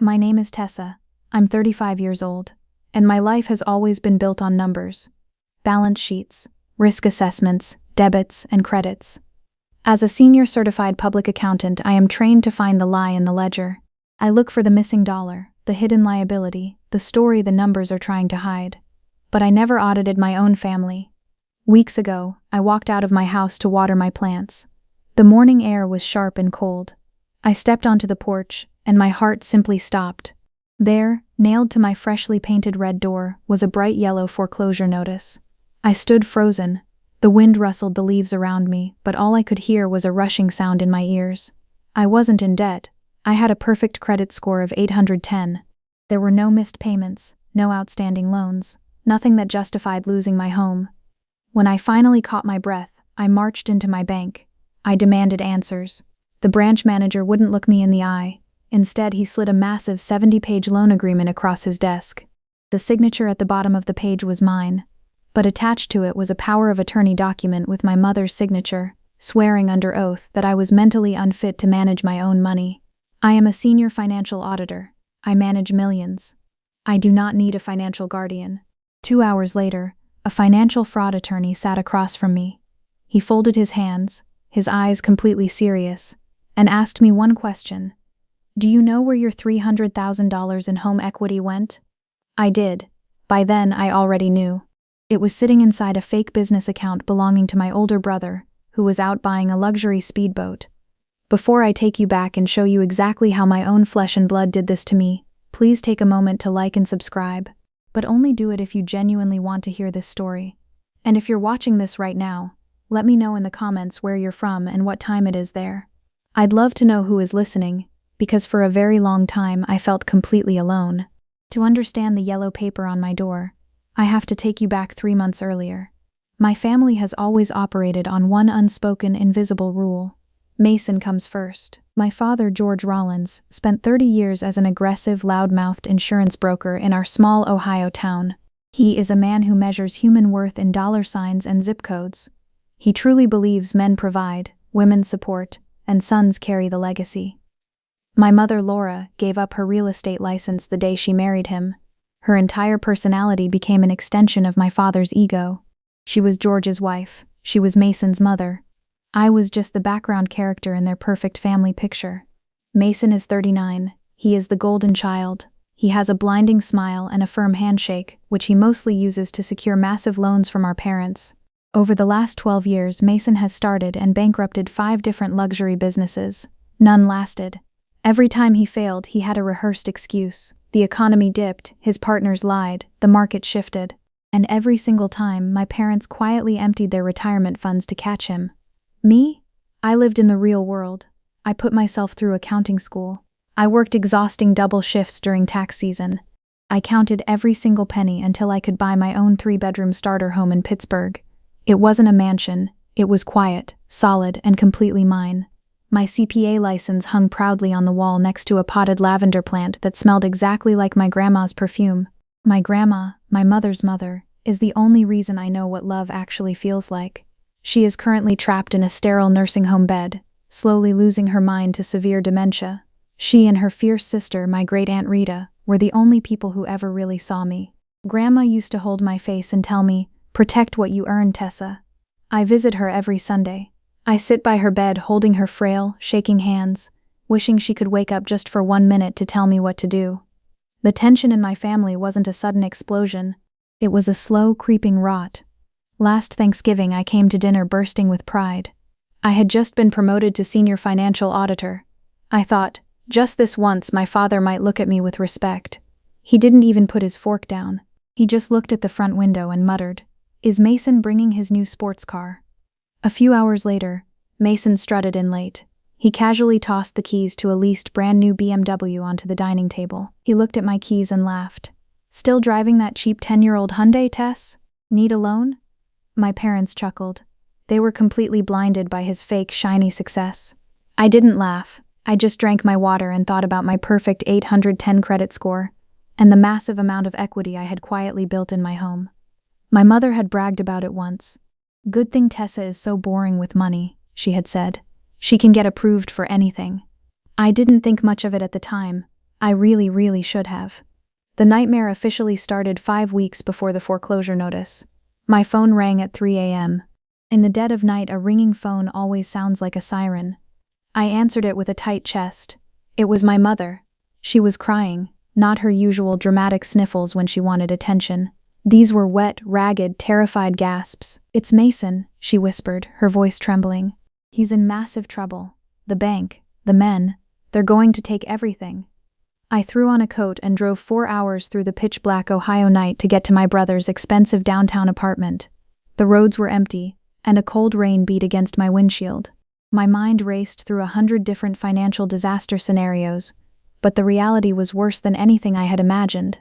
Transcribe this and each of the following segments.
My name is Tessa. I'm 35 years old, and my life has always been built on numbers, balance sheets, risk assessments, debits, and credits. As a senior certified public accountant, I am trained to find the lie in the ledger. I look for the missing dollar, the hidden liability, the story the numbers are trying to hide. But I never audited my own family. Weeks ago, I walked out of my house to water my plants. The morning air was sharp and cold. I stepped onto the porch, and my heart simply stopped. There, nailed to my freshly painted red door, was a bright yellow foreclosure notice. I stood frozen. The wind rustled the leaves around me, but all I could hear was a rushing sound in my ears. I wasn't in debt. I had a perfect credit score of 810. There were no missed payments, no outstanding loans, nothing that justified losing my home. When I finally caught my breath, I marched into my bank. I demanded answers. The branch manager wouldn't look me in the eye. Instead, he slid a massive 70-page loan agreement across his desk. The signature at the bottom of the page was mine, but attached to it was a power of attorney document with my mother's signature, swearing under oath that I was mentally unfit to manage my own money. I am a senior financial auditor. I manage millions. I do not need a financial guardian. 2 hours later, a financial fraud attorney sat across from me. He folded his hands, his eyes completely serious, and asked me one question. Do you know where your $300,000 in home equity went? I did. By then, I already knew. It was sitting inside a fake business account belonging to my older brother, who was out buying a luxury speedboat. Before I take you back and show you exactly how my own flesh and blood did this to me, please take a moment to like and subscribe. But only do it if you genuinely want to hear this story. And if you're watching this right now, let me know in the comments where you're from and what time it is there. I'd love to know who is listening, because for a very long time I felt completely alone. To understand the yellow paper on my door, I have to take you back 3 months earlier. My family has always operated on one unspoken, invisible rule. Mason comes first. My father, George Rollins, spent 30 years as an aggressive, loud-mouthed insurance broker in our small Ohio town. He is a man who measures human worth in dollar signs and zip codes. He truly believes men provide, women support, and sons carry the legacy. My mother, Laura, gave up her real estate license the day she married him. Her entire personality became an extension of my father's ego. She was George's wife. She was Mason's mother. I was just the background character in their perfect family picture. Mason is 39. He is the golden child. He has a blinding smile and a firm handshake, which he mostly uses to secure massive loans from our parents. Over the last 12 years, Mason has started and bankrupted 5 different luxury businesses. None lasted. Every time he failed, he had a rehearsed excuse. The economy dipped, his partners lied, the market shifted. And every single time, my parents quietly emptied their retirement funds to catch him. Me? I lived in the real world. I put myself through accounting school. I worked exhausting double shifts during tax season. I counted every single penny until I could buy my own 3-bedroom starter home in Pittsburgh. It wasn't a mansion. It was quiet, solid, and completely mine. My CPA license hung proudly on the wall next to a potted lavender plant that smelled exactly like my grandma's perfume. My grandma, my mother's mother, is the only reason I know what love actually feels like. She is currently trapped in a sterile nursing home bed, slowly losing her mind to severe dementia. She and her fierce sister, my great-aunt Rita, were the only people who ever really saw me. Grandma used to hold my face and tell me, "Protect what you earn, Tessa." I visit her every Sunday. I sit by her bed holding her frail, shaking hands, wishing she could wake up just for 1 minute to tell me what to do. The tension in my family wasn't a sudden explosion. It was a slow, creeping rot. Last Thanksgiving, I came to dinner bursting with pride. I had just been promoted to senior financial auditor. I thought, just this once, my father might look at me with respect. He didn't even put his fork down. He just looked at the front window and muttered, "Is Mason bringing his new sports car?" A few hours later, Mason strutted in late. He casually tossed the keys to a leased brand-new BMW onto the dining table. He looked at my keys and laughed. "Still driving that cheap 10-year-old Hyundai, Tess? Need a loan?" My parents chuckled. They were completely blinded by his fake, shiny success. I didn't laugh. I just drank my water and thought about my perfect 810 credit score, and the massive amount of equity I had quietly built in my home. My mother had bragged about it once. "Good thing Tessa is so boring with money," she had said. "She can get approved for anything." I didn't think much of it at the time. I really, really should have. The nightmare officially started 5 weeks before the foreclosure notice. My phone rang at 3 a.m. In the dead of night, a ringing phone always sounds like a siren. I answered it with a tight chest. It was my mother. She was crying, not her usual dramatic sniffles when she wanted attention. These were wet, ragged, terrified gasps. "It's Mason," she whispered, her voice trembling. "He's in massive trouble. The bank, the men, they're going to take everything." I threw on a coat and drove 4 hours through the pitch-black Ohio night to get to my brother's expensive downtown apartment. The roads were empty, and a cold rain beat against my windshield. My mind raced through 100 different financial disaster scenarios, but the reality was worse than anything I had imagined.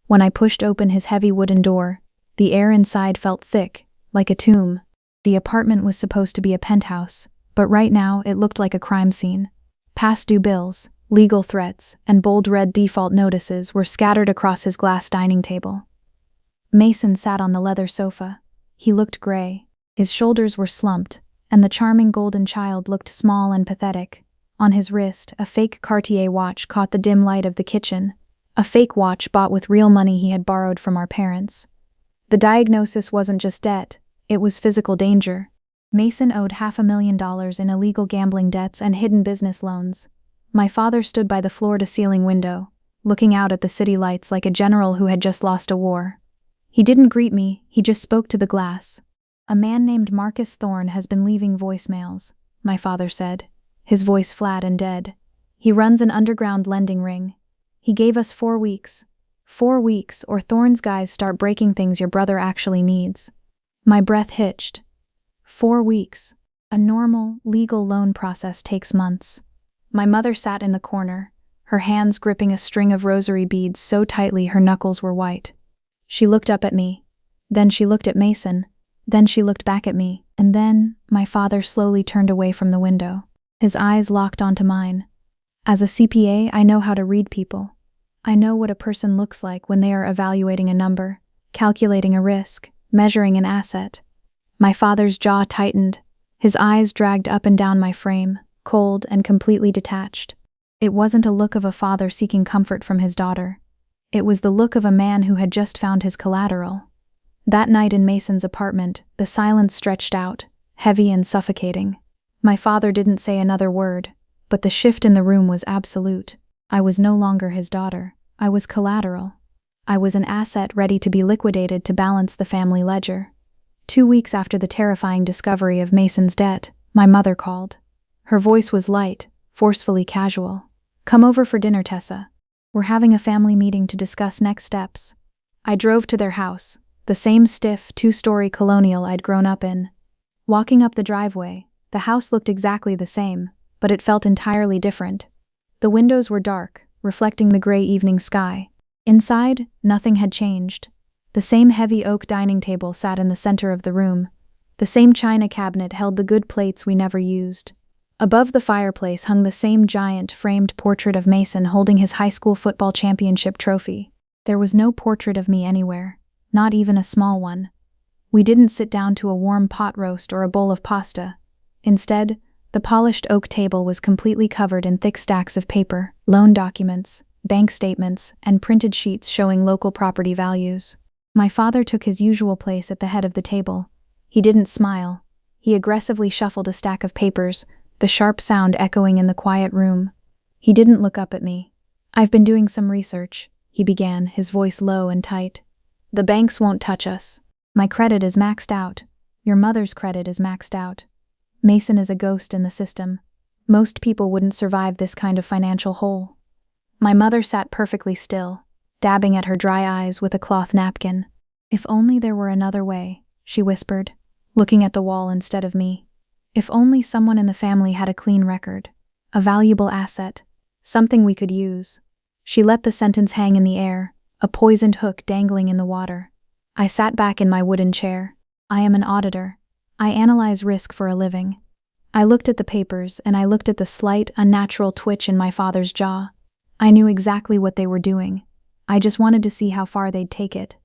When I pushed open his heavy wooden door, the air inside felt thick, like a tomb. The apartment was supposed to be a penthouse, but right now it looked like a crime scene. Past due bills, legal threats, and bold red default notices were scattered across his glass dining table. Mason sat on the leather sofa. He looked gray. His shoulders were slumped, and the charming golden child looked small and pathetic. On his wrist, a fake Cartier watch caught the dim light of the kitchen, a fake watch bought with real money he had borrowed from our parents. The diagnosis wasn't just debt, it was physical danger. Mason owed $500,000 in illegal gambling debts and hidden business loans. My father stood by the floor-to-ceiling window, looking out at the city lights like a general who had just lost a war. He didn't greet me, he just spoke to the glass. "A man named Marcus Thorne has been leaving voicemails," my father said, his voice flat and dead. "He runs an underground lending ring. He gave us 4 weeks. 4 weeks, or Thorne's guys start breaking things your brother actually needs." My breath hitched. 4 weeks. A normal, legal loan process takes months. My mother sat in the corner, her hands gripping a string of rosary beads so tightly her knuckles were white. She looked up at me. Then she looked at Mason. Then she looked back at me. And then my father slowly turned away from the window. His eyes locked onto mine. As a CPA, I know how to read people. I know what a person looks like when they are evaluating a number, calculating a risk, measuring an asset. My father's jaw tightened. His eyes dragged up and down my frame, cold and completely detached. It wasn't a look of a father seeking comfort from his daughter. It was the look of a man who had just found his collateral. That night in Mason's apartment, the silence stretched out, heavy and suffocating. My father didn't say another word, but the shift in the room was absolute. I was no longer his daughter. I was collateral. I was an asset ready to be liquidated to balance the family ledger. 2 weeks after the terrifying discovery of Mason's debt, my mother called. Her voice was light, forcefully casual. "Come over for dinner, Tessa. We're having a family meeting to discuss next steps." I drove to their house, the same stiff, 2-story colonial I'd grown up in. Walking up the driveway, the house looked exactly the same, but it felt entirely different. The windows were dark, reflecting the gray evening sky. Inside, nothing had changed. The same heavy oak dining table sat in the center of the room. The same china cabinet held the good plates we never used. Above the fireplace hung the same giant, framed portrait of Mason holding his high school football championship trophy. There was no portrait of me anywhere, not even a small one. We didn't sit down to a warm pot roast or a bowl of pasta. Instead, the polished oak table was completely covered in thick stacks of paper, loan documents, bank statements, and printed sheets showing local property values. My father took his usual place at the head of the table. He didn't smile. He aggressively shuffled a stack of papers, the sharp sound echoing in the quiet room. He didn't look up at me. "I've been doing some research," he began, his voice low and tight. "The banks won't touch us. My credit is maxed out. Your mother's credit is maxed out. Mason is a ghost in the system. Most people wouldn't survive this kind of financial hole." My mother sat perfectly still, dabbing at her dry eyes with a cloth napkin. "If only there were another way," she whispered, looking at the wall instead of me. "If only someone in the family had a clean record, a valuable asset, something we could use." She let the sentence hang in the air, a poisoned hook dangling in the water. I sat back in my wooden chair. I am an auditor. I analyze risk for a living. I looked at the papers, and I looked at the slight, unnatural twitch in my father's jaw. I knew exactly what they were doing. I just wanted to see how far they'd take it.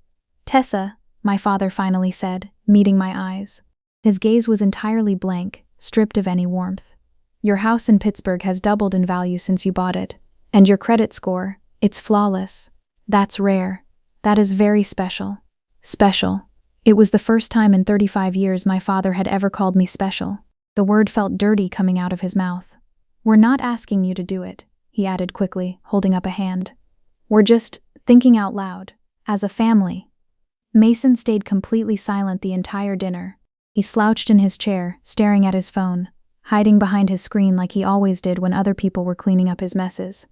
"Tessa," my father finally said, meeting my eyes. His gaze was entirely blank, stripped of any warmth. "Your house in Pittsburgh has doubled in value since you bought it. And your credit score, it's flawless. That's rare. That is very special. Special. It was the first time in 35 years my father had ever called me special. The word felt dirty coming out of his mouth. We're not asking you to do it, he added quickly, holding up a hand. We're just thinking out loud, as a family. Mason stayed completely silent the entire dinner. He slouched in his chair, staring at his phone, hiding behind his screen like he always did when other people were cleaning up his messes.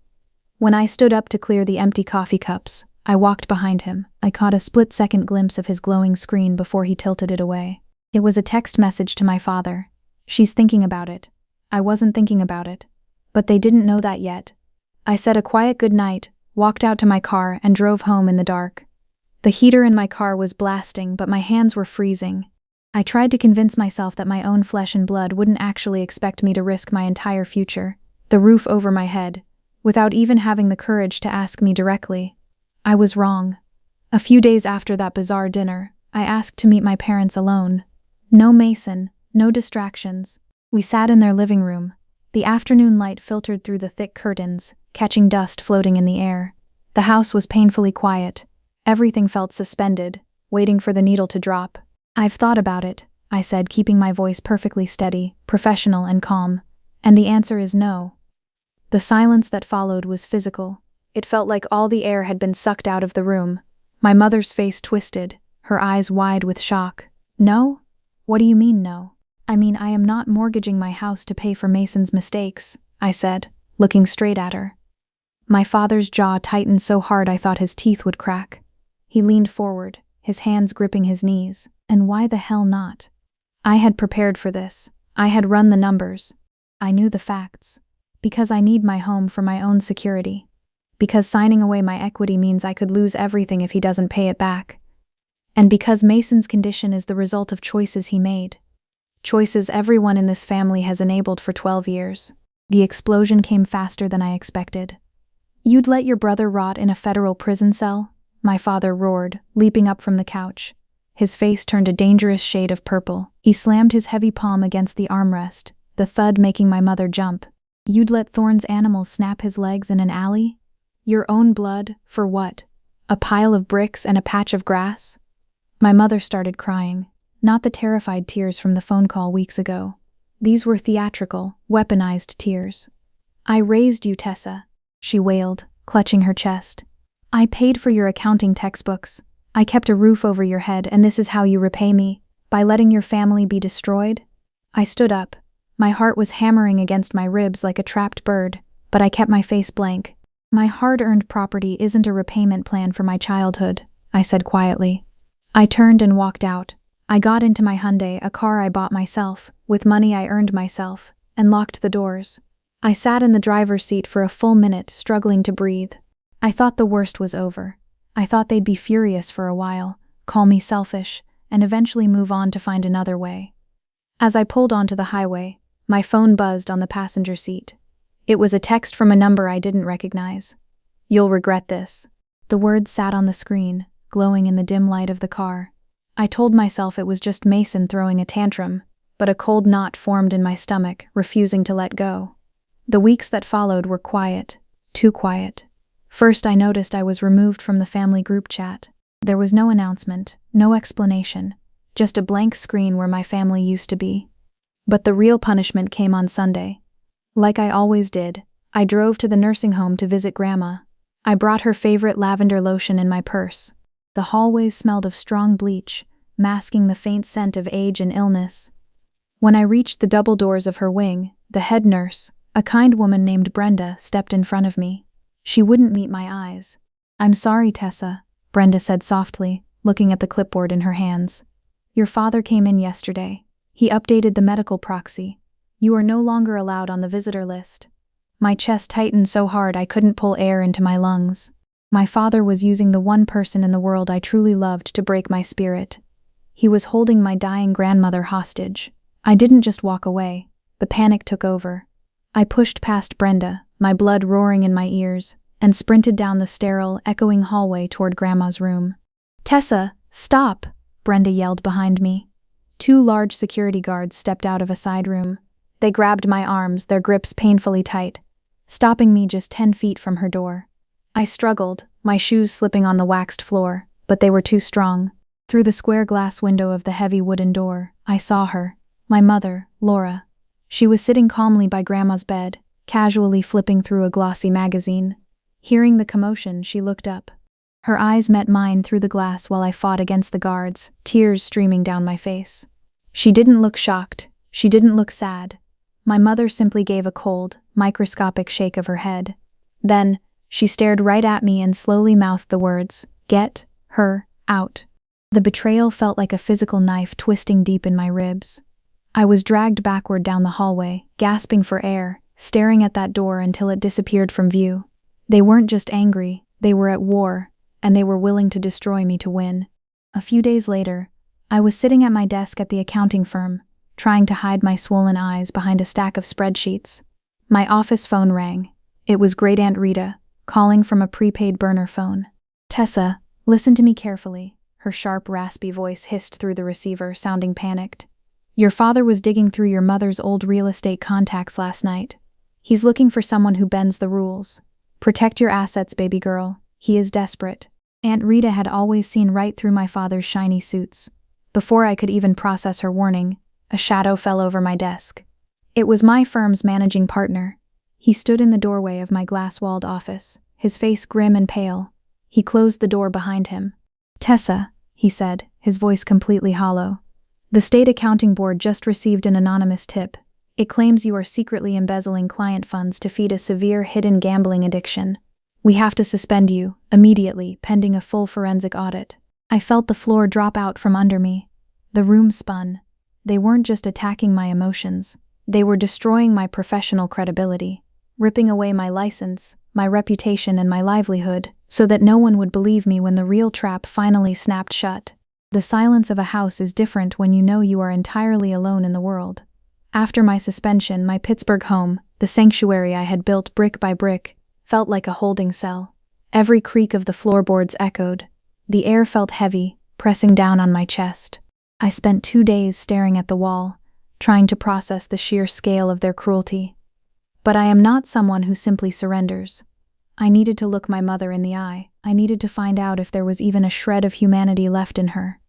When I stood up to clear the empty coffee cups, I walked behind him. I caught a split-second glimpse of his glowing screen before he tilted it away. It was a text message to my father. She's thinking about it. I wasn't thinking about it. But they didn't know that yet. I said a quiet goodnight, walked out to my car, and drove home in the dark. The heater in my car was blasting, but my hands were freezing. I tried to convince myself that my own flesh and blood wouldn't actually expect me to risk my entire future, the roof over my head, without even having the courage to ask me directly. I was wrong. A few days after that bizarre dinner, I asked to meet my parents alone. No Mason, no distractions. We sat in their living room. The afternoon light filtered through the thick curtains, catching dust floating in the air. The house was painfully quiet. Everything felt suspended, waiting for the needle to drop. I've thought about it, I said, keeping my voice perfectly steady, professional and calm. And the answer is no. The silence that followed was physical. It felt like all the air had been sucked out of the room. My mother's face twisted, her eyes wide with shock. No? What do you mean no? I mean, I am not mortgaging my house to pay for Mason's mistakes, I said, looking straight at her. My father's jaw tightened so hard I thought his teeth would crack. He leaned forward, his hands gripping his knees. And why the hell not? I had prepared for this. I had run the numbers. I knew the facts. Because I need my home for my own security. Because signing away my equity means I could lose everything if he doesn't pay it back. And because Mason's condition is the result of choices he made. Choices everyone in this family has enabled for 12 years. The explosion came faster than I expected. You'd let your brother rot in a federal prison cell? My father roared, leaping up from the couch. His face turned a dangerous shade of purple. He slammed his heavy palm against the armrest, the thud making my mother jump. You'd let Thorne's animals snap his legs in an alley? Your own blood, for what? A pile of bricks and a patch of grass? My mother started crying, not the terrified tears from the phone call weeks ago. These were theatrical, weaponized tears. I raised you, Tessa, she wailed, clutching her chest. I paid for your accounting textbooks. I kept a roof over your head, and this is how you repay me, by letting your family be destroyed? I stood up. My heart was hammering against my ribs like a trapped bird, but I kept my face blank. My hard-earned property isn't a repayment plan for my childhood, I said quietly. I turned and walked out. I got into my Hyundai, a car I bought myself, with money I earned myself, and locked the doors. I sat in the driver's seat for a full minute, struggling to breathe. I thought the worst was over. I thought they'd be furious for a while, call me selfish, and eventually move on to find another way. As I pulled onto the highway, my phone buzzed on the passenger seat. It was a text from a number I didn't recognize. You'll regret this. The words sat on the screen, glowing in the dim light of the car. I told myself it was just Mason throwing a tantrum, but a cold knot formed in my stomach, refusing to let go. The weeks that followed were quiet, too quiet. First, I noticed I was removed from the family group chat. There was no announcement, no explanation, just a blank screen where my family used to be. But the real punishment came on Sunday. Like I always did, I drove to the nursing home to visit Grandma. I brought her favorite lavender lotion in my purse. The hallways smelled of strong bleach, masking the faint scent of age and illness. When I reached the double doors of her wing, the head nurse, a kind woman named Brenda, stepped in front of me. She wouldn't meet my eyes. I'm sorry, Tessa, Brenda said softly, looking at the clipboard in her hands. Your father came in yesterday. He updated the medical proxy. You are no longer allowed on the visitor list. My chest tightened so hard I couldn't pull air into my lungs. My father was using the one person in the world I truly loved to break my spirit. He was holding my dying grandmother hostage. I didn't just walk away. The panic took over. I pushed past Brenda, my blood roaring in my ears, and sprinted down the sterile, echoing hallway toward Grandma's room. Tessa, stop! Brenda yelled behind me. 2 large security guards stepped out of a side room. They grabbed my arms, their grips painfully tight. stopping me just 10 feet from her door. I struggled, my shoes slipping on the waxed floor, but they were too strong. Through the square glass window of the heavy wooden door, I saw her, my mother, Laura. She was sitting calmly by Grandma's bed, casually flipping through a glossy magazine. Hearing the commotion, she looked up. Her eyes met mine through the glass while I fought against the guards, tears streaming down my face. She didn't look shocked. She didn't look sad. My mother simply gave a cold, microscopic shake of her head. Then, she stared right at me and slowly mouthed the words, "Get her out." The betrayal felt like a physical knife twisting deep in my ribs. I was dragged backward down the hallway, gasping for air, staring at that door until it disappeared from view. They weren't just angry, they were at war, and they were willing to destroy me to win. A few days later, I was sitting at my desk at the accounting firm, trying to hide my swollen eyes behind a stack of spreadsheets. My office phone rang. It was Great Aunt Rita, calling from a prepaid burner phone. "Tessa, listen to me carefully," her sharp, raspy voice hissed through the receiver, sounding panicked. "Your father was digging through your mother's old real estate contacts last night. He's looking for someone who bends the rules. Protect your assets, baby girl. He is desperate." Aunt Rita had always seen right through my father's shiny suits. Before I could even process her warning, a shadow fell over my desk. It was my firm's managing partner. He stood in the doorway of my glass-walled office, his face grim and pale. He closed the door behind him. "Tessa," he said, his voice completely hollow. "The State Accounting Board just received an anonymous tip. It claims you are secretly embezzling client funds to feed a severe hidden gambling addiction. We have to suspend you, immediately, pending a full forensic audit." I felt the floor drop out from under me. The room spun. They weren't just attacking my emotions. They were destroying my professional credibility, ripping away my license, my reputation, and my livelihood, so that no one would believe me when the real trap finally snapped shut. The silence of a house is different when you know you are entirely alone in the world. After my suspension, my Pittsburgh home, the sanctuary I had built brick by brick, felt like a holding cell. Every creak of the floorboards echoed. The air felt heavy, pressing down on my chest. I spent 2 days staring at the wall, trying to process the sheer scale of their cruelty. But I am not someone who simply surrenders. I needed to look my mother in the eye. I needed to find out if there was even a shred of humanity left in her.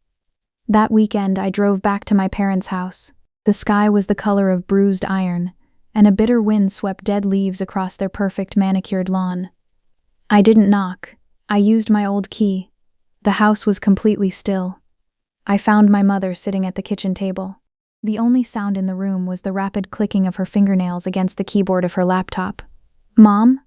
That weekend, I drove back to my parents' house. The sky was the color of bruised iron, and a bitter wind swept dead leaves across their perfect manicured lawn. I didn't knock. I used my old key. The house was completely still. I found my mother sitting at the kitchen table. The only sound in the room was the rapid clicking of her fingernails against the keyboard of her laptop. "Mom?"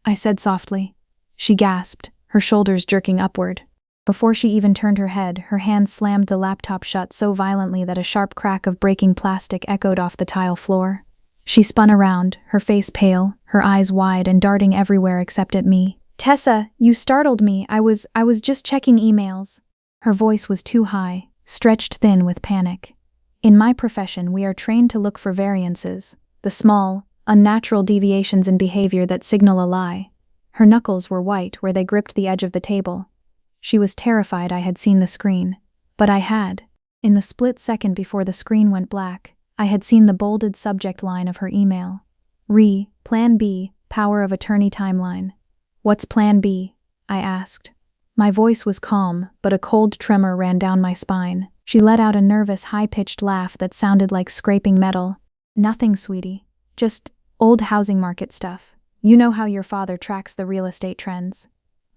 I said softly. She gasped, her shoulders jerking upward. Before she even turned her head, her hand slammed the laptop shut so violently that a sharp crack of breaking plastic echoed off the tile floor. She spun around, her face pale, her eyes wide and darting everywhere except at me. "Tessa, you startled me. I was just checking emails." Her voice was too high, stretched thin with panic. In my profession, we are trained to look for variances, the small, unnatural deviations in behavior that signal a lie. Her knuckles were white where they gripped the edge of the table. She was terrified I had seen the screen. But I had. In the split second before the screen went black, I had seen the bolded subject line of her email. Plan B, power of attorney timeline. "What's Plan B?" I asked. My voice was calm, but a cold tremor ran down my spine. She let out a nervous, high-pitched laugh that sounded like scraping metal. "Nothing, sweetie. Just old housing market stuff. You know how your father tracks the real estate trends."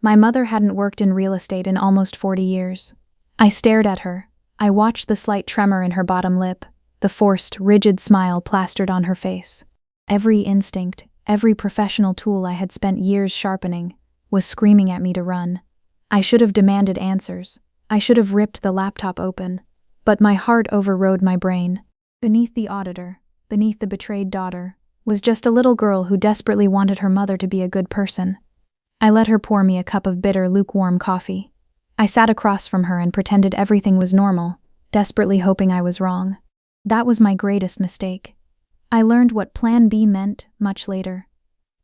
My mother hadn't worked in real estate in almost 40 years. I stared at her. I watched the slight tremor in her bottom lip, the forced, rigid smile plastered on her face. Every instinct, every professional tool I had spent years sharpening, was screaming at me to run. I should have demanded answers. I should have ripped the laptop open. But my heart overrode my brain. Beneath the auditor, beneath the betrayed daughter, was just a little girl who desperately wanted her mother to be a good person. I let her pour me a cup of bitter, lukewarm coffee. I sat across from her and pretended everything was normal, desperately hoping I was wrong. That was my greatest mistake. I learned what Plan B meant much later.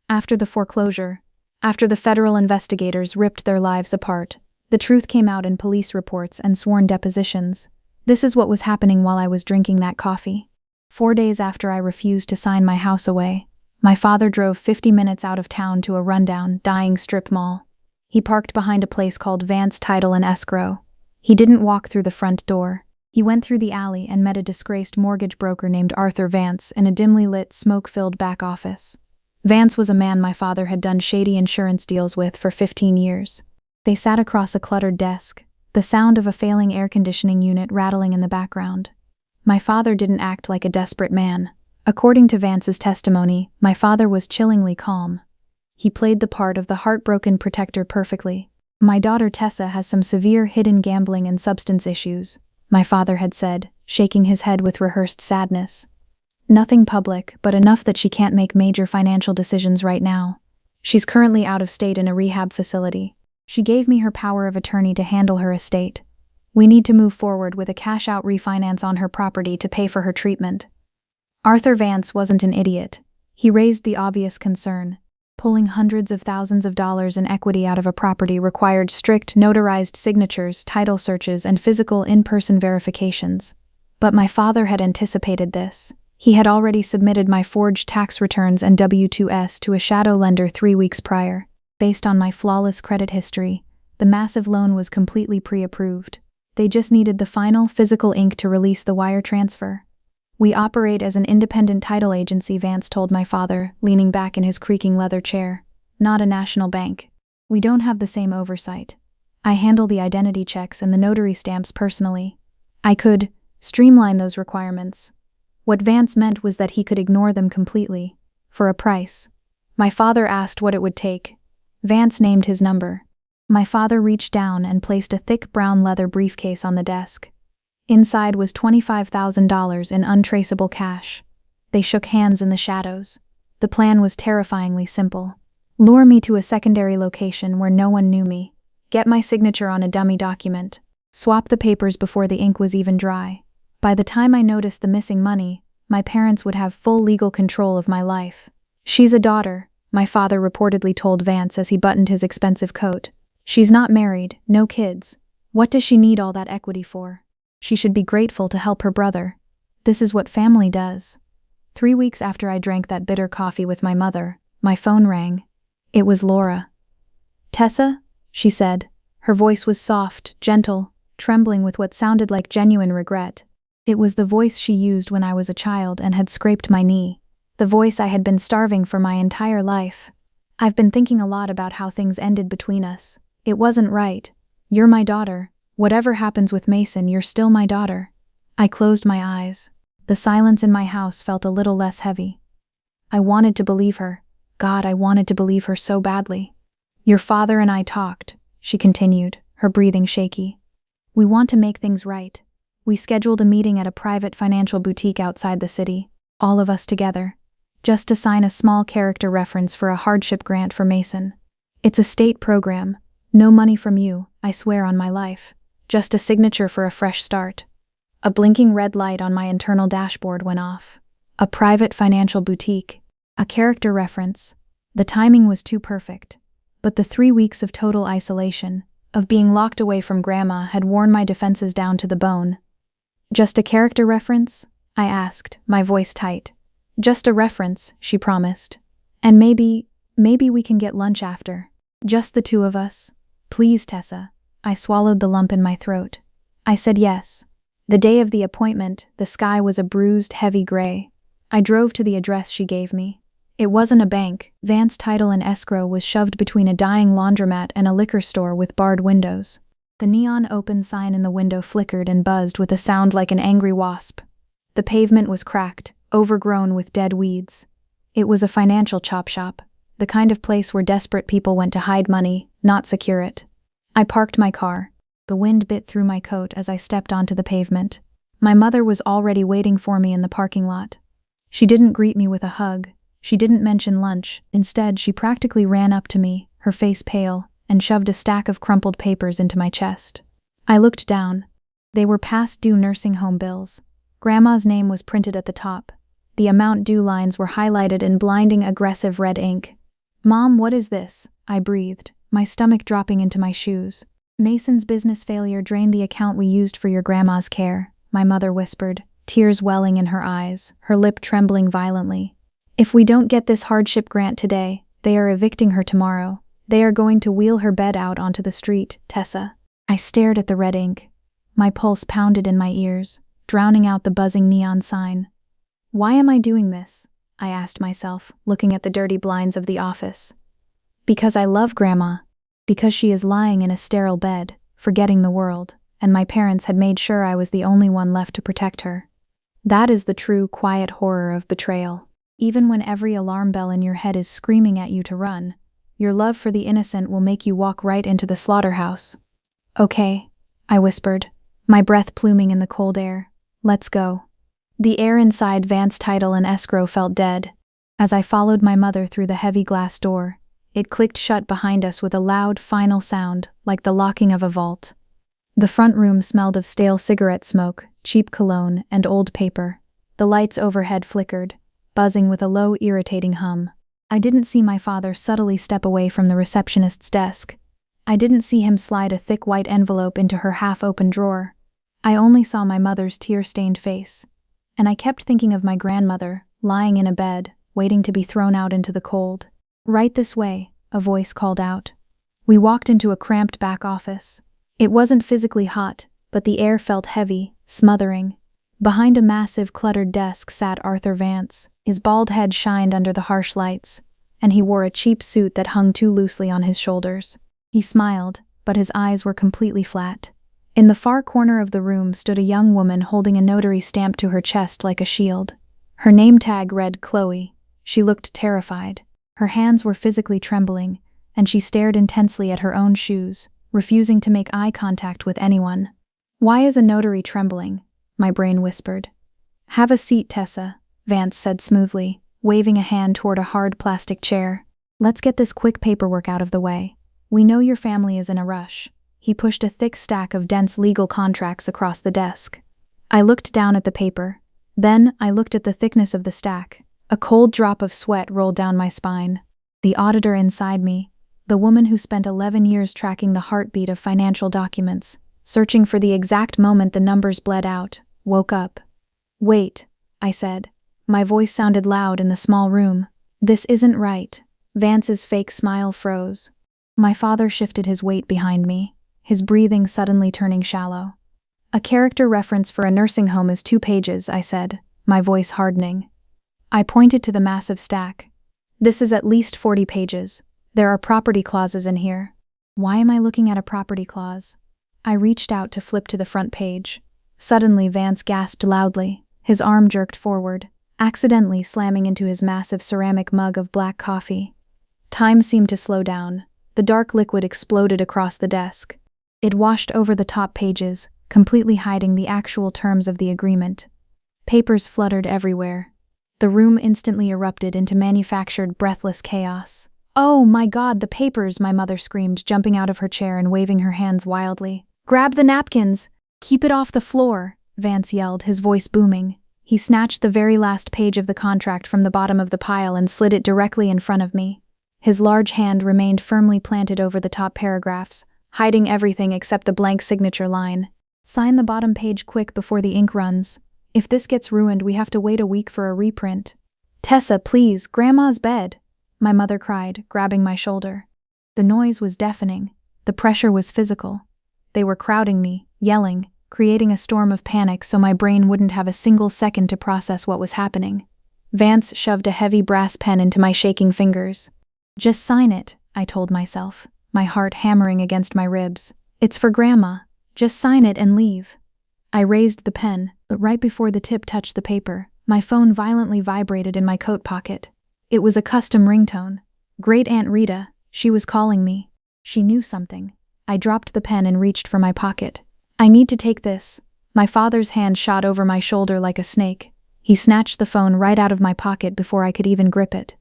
After the foreclosure, after the federal investigators ripped their lives apart, the truth came out in police reports and sworn depositions. This is what was happening while I was drinking that coffee. 4 days after I refused to sign my house away, My father drove 50 minutes out of town to a rundown, dying strip mall. He parked behind a place called Vance Title and Escrow. He didn't walk through the front door. He went through the alley and met a disgraced mortgage broker named Arthur Vance in a dimly lit, smoke-filled back office. Vance was a man my father had done shady insurance deals with for 15 years. They sat across a cluttered desk, the sound of a failing air conditioning unit rattling in the background. My father didn't act like a desperate man. According to Vance's testimony, my father was chillingly calm. He played the part of the heartbroken protector perfectly. "My daughter Tessa has some severe hidden gambling and substance issues," my father had said, shaking his head with rehearsed sadness. "Nothing public, but enough that she can't make major financial decisions right now. She's currently out of state in a rehab facility. She gave me her power of attorney to handle her estate. We need to move forward with a cash-out refinance on her property to pay for her treatment." Arthur Vance wasn't an idiot. He raised the obvious concern. Pulling hundreds of thousands of dollars in equity out of a property required strict, notarized signatures, title searches, and physical in-person verifications. But my father had anticipated this. He had already submitted my forged tax returns and W-2s to a shadow lender 3 weeks prior. Based on my flawless credit history, the massive loan was completely pre-approved. They just needed the final physical ink to release the wire transfer. "We operate as an independent title agency," Vance told my father, leaning back in his creaking leather chair. "Not a national bank. We don't have the same oversight. I handle the identity checks and the notary stamps personally. I could streamline those requirements." What Vance meant was that he could ignore them completely, for a price. My father asked what it would take. Vance named his number. My father reached down and placed a thick brown leather briefcase on the desk. Inside was $25,000 in untraceable cash. They shook hands in the shadows. The plan was terrifyingly simple. Lure me to a secondary location where no one knew me. Get my signature on a dummy document. Swap the papers before the ink was even dry. By the time I noticed the missing money, my parents would have full legal control of my life. "She's a daughter," my father reportedly told Vance as he buttoned his expensive coat. "She's not married, no kids. What does she need all that equity for? She should be grateful to help her brother. This is what family does." 3 weeks after I drank that bitter coffee with my mother, my phone rang. It was Laura. "Tessa?" she said. Her voice was soft, gentle, trembling with what sounded like genuine regret. It was the voice she used when I was a child and had scraped my knee. The voice I had been starving for my entire life. "I've been thinking a lot about how things ended between us. It wasn't right. You're my daughter. Whatever happens with Mason, you're still my daughter." I closed my eyes. The silence in my house felt a little less heavy. I wanted to believe her. God, I wanted to believe her so badly. "Your father and I talked," she continued, her breathing shaky. "We want to make things right. We scheduled a meeting at a private financial boutique outside the city, all of us together, just to sign a small character reference for a hardship grant for Mason. It's a state program. No money from you, I swear on my life. Just a signature for a fresh start." A blinking red light on my internal dashboard went off. A private financial boutique. A character reference. The timing was too perfect. But the 3 weeks of total isolation, of being locked away from Grandma, had worn my defenses down to the bone. "Just a character reference?" I asked, my voice tight. "Just a reference," she promised. "And maybe we can get lunch after. Just the two of us. Please, Tessa." I swallowed the lump in my throat. I said yes. The day of the appointment, the sky was a bruised, heavy gray. I drove to the address she gave me. It wasn't a bank. Vance Title and Escrow was shoved between a dying laundromat and a liquor store with barred windows. The neon open sign in the window flickered and buzzed with a sound like an angry wasp. The pavement was cracked, overgrown with dead weeds. It was a financial chop shop, the kind of place where desperate people went to hide money, not secure it. I parked my car. The wind bit through my coat as I stepped onto the pavement. My mother was already waiting for me in the parking lot. She didn't greet me with a hug. She didn't mention lunch. Instead, she practically ran up to me, her face pale, and shoved a stack of crumpled papers into my chest. I looked down. They were past due nursing home bills. Grandma's name was printed at the top. The amount due lines were highlighted in blinding, aggressive red ink. "Mom, what is this?" I breathed, my stomach dropping into my shoes. "Mason's business failure drained the account we used for your grandma's care," my mother whispered, tears welling in her eyes, her lip trembling violently. If we don't get this hardship grant today, they are evicting her tomorrow. They are going to wheel her bed out onto the street, Tessa. I stared at the red ink. My pulse pounded in my ears, drowning out the buzzing neon sign. Why am I doing this? I asked myself, looking at the dirty blinds of the office. Because I love Grandma. Because she is lying in a sterile bed, forgetting the world, and my parents had made sure I was the only one left to protect her. That is the true, quiet horror of betrayal. Even when every alarm bell in your head is screaming at you to run, your love for the innocent will make you walk right into the slaughterhouse. Okay, I whispered, my breath pluming in the cold air. Let's go. The air inside Vance Title and Escrow felt dead. As I followed my mother through the heavy glass door, it clicked shut behind us with a loud, final sound, like the locking of a vault. The front room smelled of stale cigarette smoke, cheap cologne, and old paper. The lights overhead flickered, buzzing with a low, irritating hum. I didn't see my father subtly step away from the receptionist's desk. I didn't see him slide a thick white envelope into her half-open drawer. I only saw my mother's tear-stained face. And I kept thinking of my grandmother, lying in a bed, waiting to be thrown out into the cold. Right this way, a voice called out. We walked into a cramped back office. It wasn't physically hot, but the air felt heavy, smothering. Behind a massive, cluttered desk sat Arthur Vance. His bald head shined under the harsh lights, and he wore a cheap suit that hung too loosely on his shoulders. He smiled, but his eyes were completely flat. In the far corner of the room stood a young woman holding a notary stamp to her chest like a shield. Her name tag read Chloe. She looked terrified. Her hands were physically trembling, and she stared intensely at her own shoes, refusing to make eye contact with anyone. Why is a notary trembling? My brain whispered. Have a seat, Tessa, Vance said smoothly, waving a hand toward a hard plastic chair. Let's get this quick paperwork out of the way. We know your family is in a rush. He pushed a thick stack of dense legal contracts across the desk. I looked down at the paper. Then I looked at the thickness of the stack. A cold drop of sweat rolled down my spine. The auditor inside me, the woman who spent 11 years tracking the heartbeat of financial documents, searching for the exact moment the numbers bled out, woke up. Wait, I said. My voice sounded loud in the small room. This isn't right. Vance's fake smile froze. My father shifted his weight behind me, his breathing suddenly turning shallow. A character reference for a nursing home is 2 pages, I said, my voice hardening. I pointed to the massive stack. This is at least 40 pages. There are property clauses in here. Why am I looking at a property clause? I reached out to flip to the front page. Suddenly, Vance gasped loudly. His arm jerked forward, accidentally slamming into his massive ceramic mug of black coffee. Time seemed to slow down. The dark liquid exploded across the desk. It washed over the top pages, completely hiding the actual terms of the agreement. Papers fluttered everywhere. The room instantly erupted into manufactured, breathless chaos. Oh my God, the papers, my mother screamed, jumping out of her chair and waving her hands wildly. Grab the napkins! Keep it off the floor, Vance yelled, his voice booming. He snatched the very last page of the contract from the bottom of the pile and slid it directly in front of me. His large hand remained firmly planted over the top paragraphs, hiding everything except the blank signature line. Sign the bottom page quick before the ink runs. If this gets ruined, we have to wait a week for a reprint. Tessa, please, Grandma's bed, my mother cried, grabbing my shoulder. The noise was deafening. The pressure was physical. They were crowding me, yelling, creating a storm of panic so my brain wouldn't have a single second to process what was happening. Vance shoved a heavy brass pen into my shaking fingers. Just sign it, I told myself, my heart hammering against my ribs. It's for Grandma. Just sign it and leave. I raised the pen, but right before the tip touched the paper, my phone violently vibrated in my coat pocket. It was a custom ringtone. Great Aunt Rita, she was calling me. She knew something. I dropped the pen and reached for my pocket. I need to take this. My father's hand shot over my shoulder like a snake. He snatched the phone right out of my pocket before I could even grip it.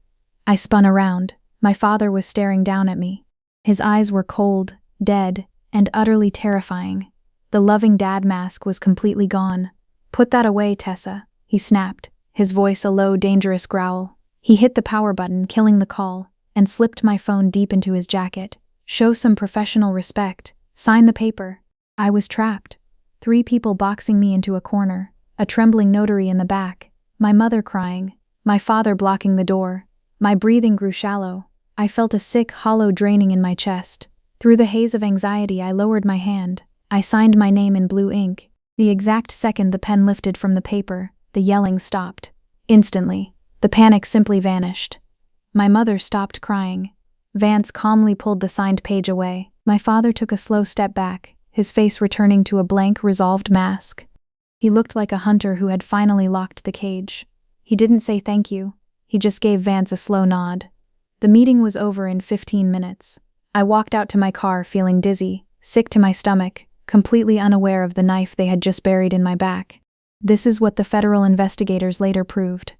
I spun around. My father was staring down at me. His eyes were cold, dead, and utterly terrifying. The loving dad mask was completely gone. Put that away, Tessa, he snapped, his voice a low, dangerous growl. He hit the power button, killing the call, and slipped my phone deep into his jacket. Show some professional respect. Sign the paper. I was trapped. 3 people boxing me into a corner, a trembling notary in the back, my mother crying, my father blocking the door. My breathing grew shallow. I felt a sick, hollow draining in my chest. Through the haze of anxiety, I lowered my hand. I signed my name in blue ink. The exact second the pen lifted from the paper, the yelling stopped. Instantly, the panic simply vanished. My mother stopped crying. Vance calmly pulled the signed page away. My father took a slow step back, his face returning to a blank, resolved mask. He looked like a hunter who had finally locked the cage. He didn't say thank you. He just gave Vance a slow nod. The meeting was over in 15 minutes. I walked out to my car feeling dizzy, sick to my stomach, completely unaware of the knife they had just buried in my back. This is what the federal investigators later proved.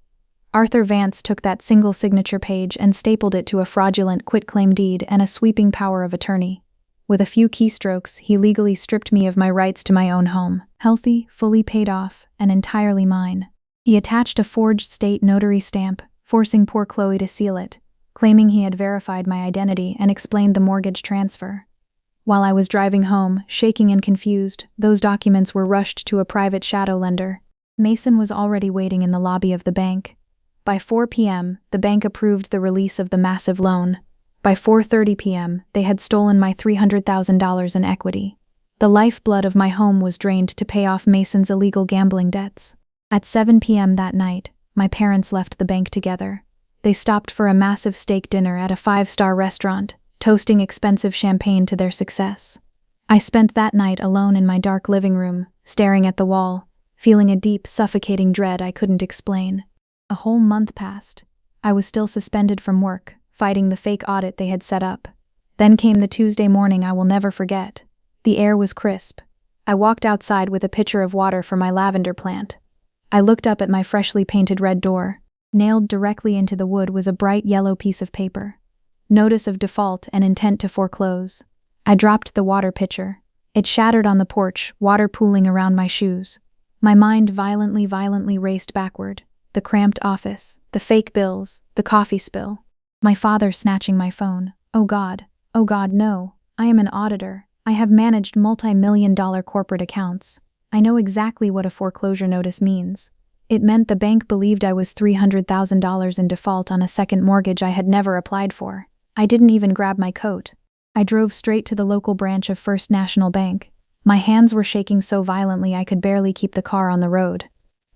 Arthur Vance took that single signature page and stapled it to a fraudulent quitclaim deed and a sweeping power of attorney. With a few keystrokes, he legally stripped me of my rights to my own home, healthy, fully paid off, and entirely mine. He attached a forged state notary stamp, forcing poor Chloe to seal it, claiming he had verified my identity and explained the mortgage transfer. While I was driving home, shaking and confused, those documents were rushed to a private shadow lender. Mason was already waiting in the lobby of the bank. By 4 p.m., the bank approved the release of the massive loan. By 4:30 p.m., they had stolen my $300,000 in equity. The lifeblood of my home was drained to pay off Mason's illegal gambling debts. At 7 p.m. that night, my parents left the bank together. They stopped for a massive steak dinner at a 5-star restaurant, toasting expensive champagne to their success. I spent that night alone in my dark living room, staring at the wall, feeling a deep, suffocating dread I couldn't explain. A whole month passed. I was still suspended from work, fighting the fake audit they had set up. Then came the Tuesday morning I will never forget. The air was crisp. I walked outside with a pitcher of water for my lavender plant. I looked up at my freshly painted red door. Nailed directly into the wood was a bright yellow piece of paper. Notice of default and intent to foreclose. I dropped the water pitcher. It shattered on the porch, water pooling around my shoes. My mind violently raced backward. The cramped office, the fake bills, the coffee spill. My father snatching my phone. Oh God, no. I am an auditor. I have managed multi-million-dollar corporate accounts. I know exactly what a foreclosure notice means. It meant the bank believed I was $300,000 in default on a second mortgage I had never applied for. I didn't even grab my coat. I drove straight to the local branch of First National Bank. My hands were shaking so violently I could barely keep the car on the road.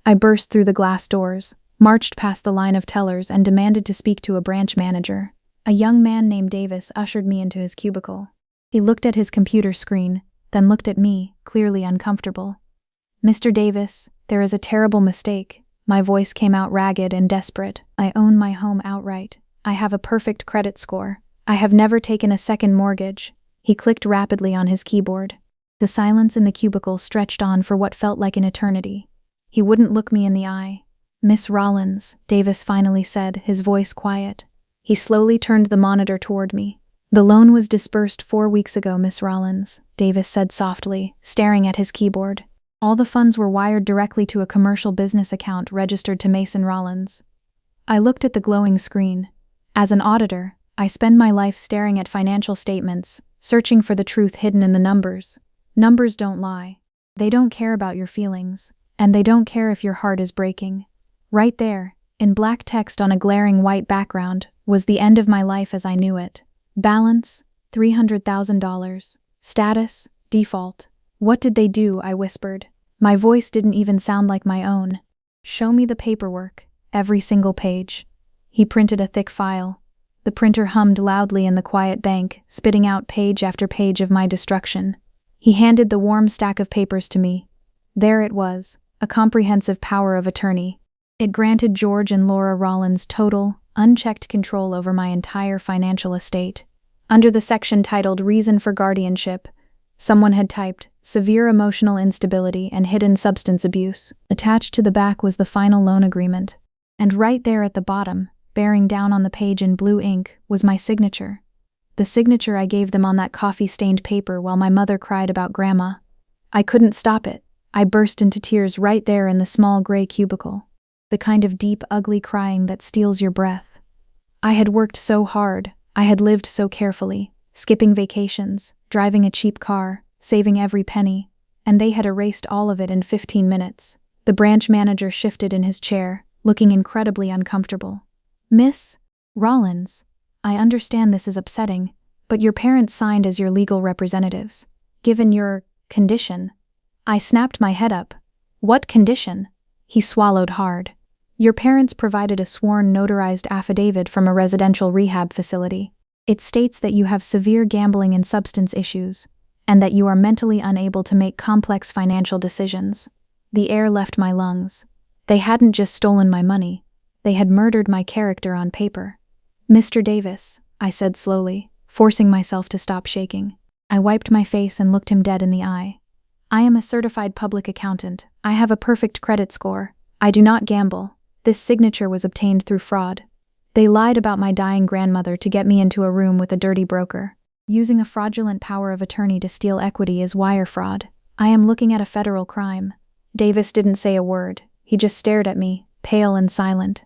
I burst through the glass doors, marched past the line of tellers, and demanded to speak to a branch manager. A young man named Davis ushered me into his cubicle. He looked at his computer screen, then looked at me, clearly uncomfortable. "Mr. Davis, there is a terrible mistake." My voice came out ragged and desperate. "I own my home outright. I have a perfect credit score. I have never taken a second mortgage." He clicked rapidly on his keyboard. The silence in the cubicle stretched on for what felt like an eternity. He wouldn't look me in the eye. "Miss Rollins," Davis finally said, his voice quiet. He slowly turned the monitor toward me. "The loan was disbursed 4 weeks ago, Miss Rollins," Davis said softly, staring at his keyboard. "All the funds were wired directly to a commercial business account registered to Mason Rollins." I looked at the glowing screen. As an auditor, I spend my life staring at financial statements, searching for the truth hidden in the numbers. Numbers don't lie. They don't care about your feelings, and they don't care if your heart is breaking. Right there, in black text on a glaring white background, was the end of my life as I knew it. Balance, $300,000. Status, default. "What did they do?" I whispered. My voice didn't even sound like my own. "Show me the paperwork, every single page." He printed a thick file. The printer hummed loudly in the quiet bank, spitting out page after page of my destruction. He handed the warm stack of papers to me. There it was, a comprehensive power of attorney. It granted George and Laura Rollins total, unchecked control over my entire financial estate. Under the section titled Reason for Guardianship, someone had typed, "Severe emotional instability and hidden substance abuse." Attached to the back was the final loan agreement. And right there at the bottom, bearing down on the page in blue ink, was my signature. The signature I gave them on that coffee-stained paper while my mother cried about Grandma. I couldn't stop it. I burst into tears right there in the small gray cubicle. The kind of deep, ugly crying that steals your breath. I had worked so hard. I had lived so carefully, skipping vacations, driving a cheap car, saving every penny, and they had erased all of it in 15 minutes. The branch manager shifted in his chair, looking incredibly uncomfortable. "Miss Rollins, I understand this is upsetting, but your parents signed as your legal representatives. Given your condition." I snapped my head up. "What condition?" He swallowed hard. "Your parents provided a sworn notarized affidavit from a residential rehab facility. It states that you have severe gambling and substance issues, and that you are mentally unable to make complex financial decisions." The air left my lungs. They hadn't just stolen my money, they had murdered my character on paper. "Mr. Davis," I said slowly, forcing myself to stop shaking. I wiped my face and looked him dead in the eye. "I am a certified public accountant. I have a perfect credit score. I do not gamble. This signature was obtained through fraud. They lied about my dying grandmother to get me into a room with a dirty broker. Using a fraudulent power of attorney to steal equity is wire fraud. I am looking at a federal crime." Davis didn't say a word. He just stared at me, pale and silent.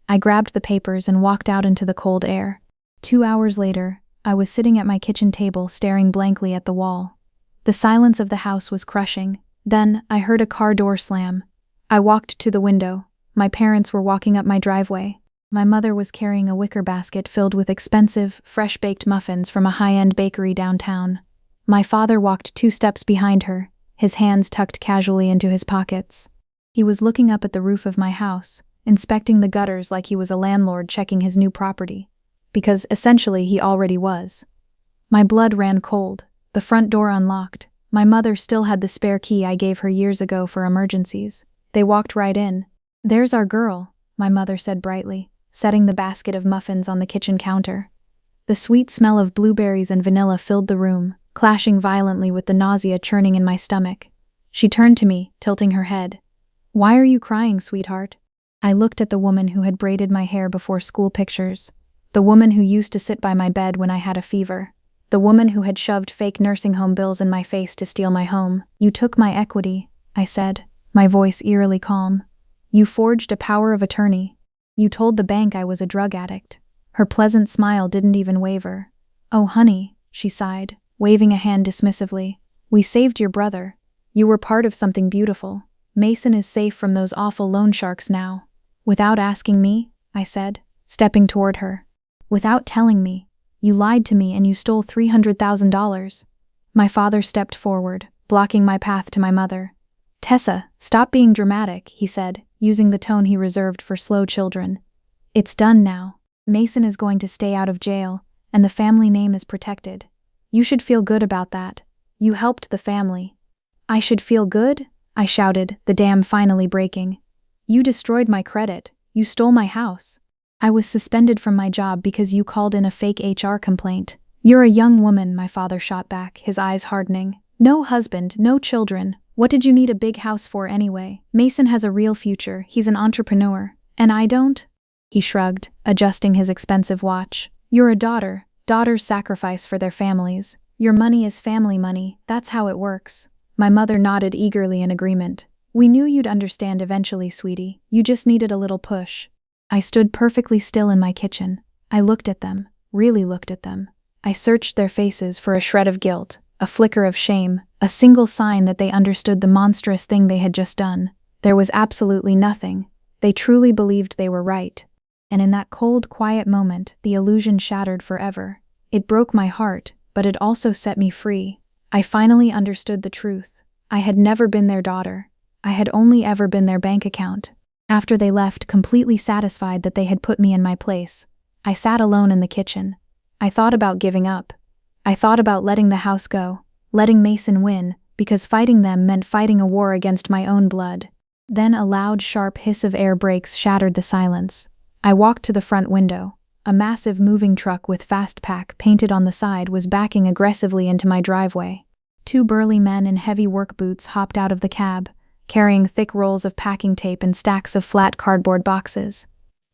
I grabbed the papers and walked out into the cold air. 2 hours later, I was sitting at my kitchen table staring blankly at the wall. The silence of the house was crushing. Then, I heard a car door slam. I walked to the window. My parents were walking up my driveway. My mother was carrying a wicker basket filled with expensive, fresh-baked muffins from a high-end bakery downtown. My father walked 2 steps behind her, his hands tucked casually into his pockets. He was looking up at the roof of my house, inspecting the gutters like he was a landlord checking his new property. Because, essentially, he already was. My blood ran cold, the front door unlocked. My mother still had the spare key I gave her years ago for emergencies. They walked right in. "There's our girl," my mother said brightly, setting the basket of muffins on the kitchen counter. The sweet smell of blueberries and vanilla filled the room, clashing violently with the nausea churning in my stomach. She turned to me, tilting her head. "Why are you crying, sweetheart?" I looked at the woman who had braided my hair before school pictures. The woman who used to sit by my bed when I had a fever. The woman who had shoved fake nursing home bills in my face to steal my home. "You took my equity," I said, my voice eerily calm. "You forged a power of attorney. You told the bank I was a drug addict." Her pleasant smile didn't even waver. "Oh, honey," she sighed, waving a hand dismissively. "We saved your brother. You were part of something beautiful. Mason is safe from those awful loan sharks now." "Without asking me?" I said, stepping toward her. "Without telling me. You lied to me and you stole $300,000. My father stepped forward, blocking my path to my mother. "Tessa, stop being dramatic," he said, using the tone he reserved for slow children. "It's done now. Mason is going to stay out of jail, and the family name is protected. You should feel good about that. You helped the family." "I should feel good?" I shouted, the dam finally breaking. "You destroyed my credit. You stole my house. I was suspended from my job because you called in a fake HR complaint." "You're a young woman," my father shot back, his eyes hardening. "No husband, no children. What did you need a big house for anyway? Mason has a real future. He's an entrepreneur. And I don't?" He shrugged, adjusting his expensive watch. "You're a daughter. Daughters sacrifice for their families. Your money is family money. That's how it works." My mother nodded eagerly in agreement. "We knew you'd understand eventually, sweetie. You just needed a little push." I stood perfectly still in my kitchen. I looked at them, really looked at them. I searched their faces for a shred of guilt, a flicker of shame, a single sign that they understood the monstrous thing they had just done. There was absolutely nothing. They truly believed they were right. And in that cold, quiet moment, the illusion shattered forever. It broke my heart, but it also set me free. I finally understood the truth. I had never been their daughter. I had only ever been their bank account. After they left, completely satisfied that they had put me in my place, I sat alone in the kitchen. I thought about giving up. I thought about letting the house go, letting Mason win, because fighting them meant fighting a war against my own blood. Then a loud, sharp hiss of air brakes shattered the silence. I walked to the front window. A massive moving truck with Fast Pack painted on the side was backing aggressively into my driveway. 2 burly men in heavy work boots hopped out of the cab, carrying thick rolls of packing tape and stacks of flat cardboard boxes.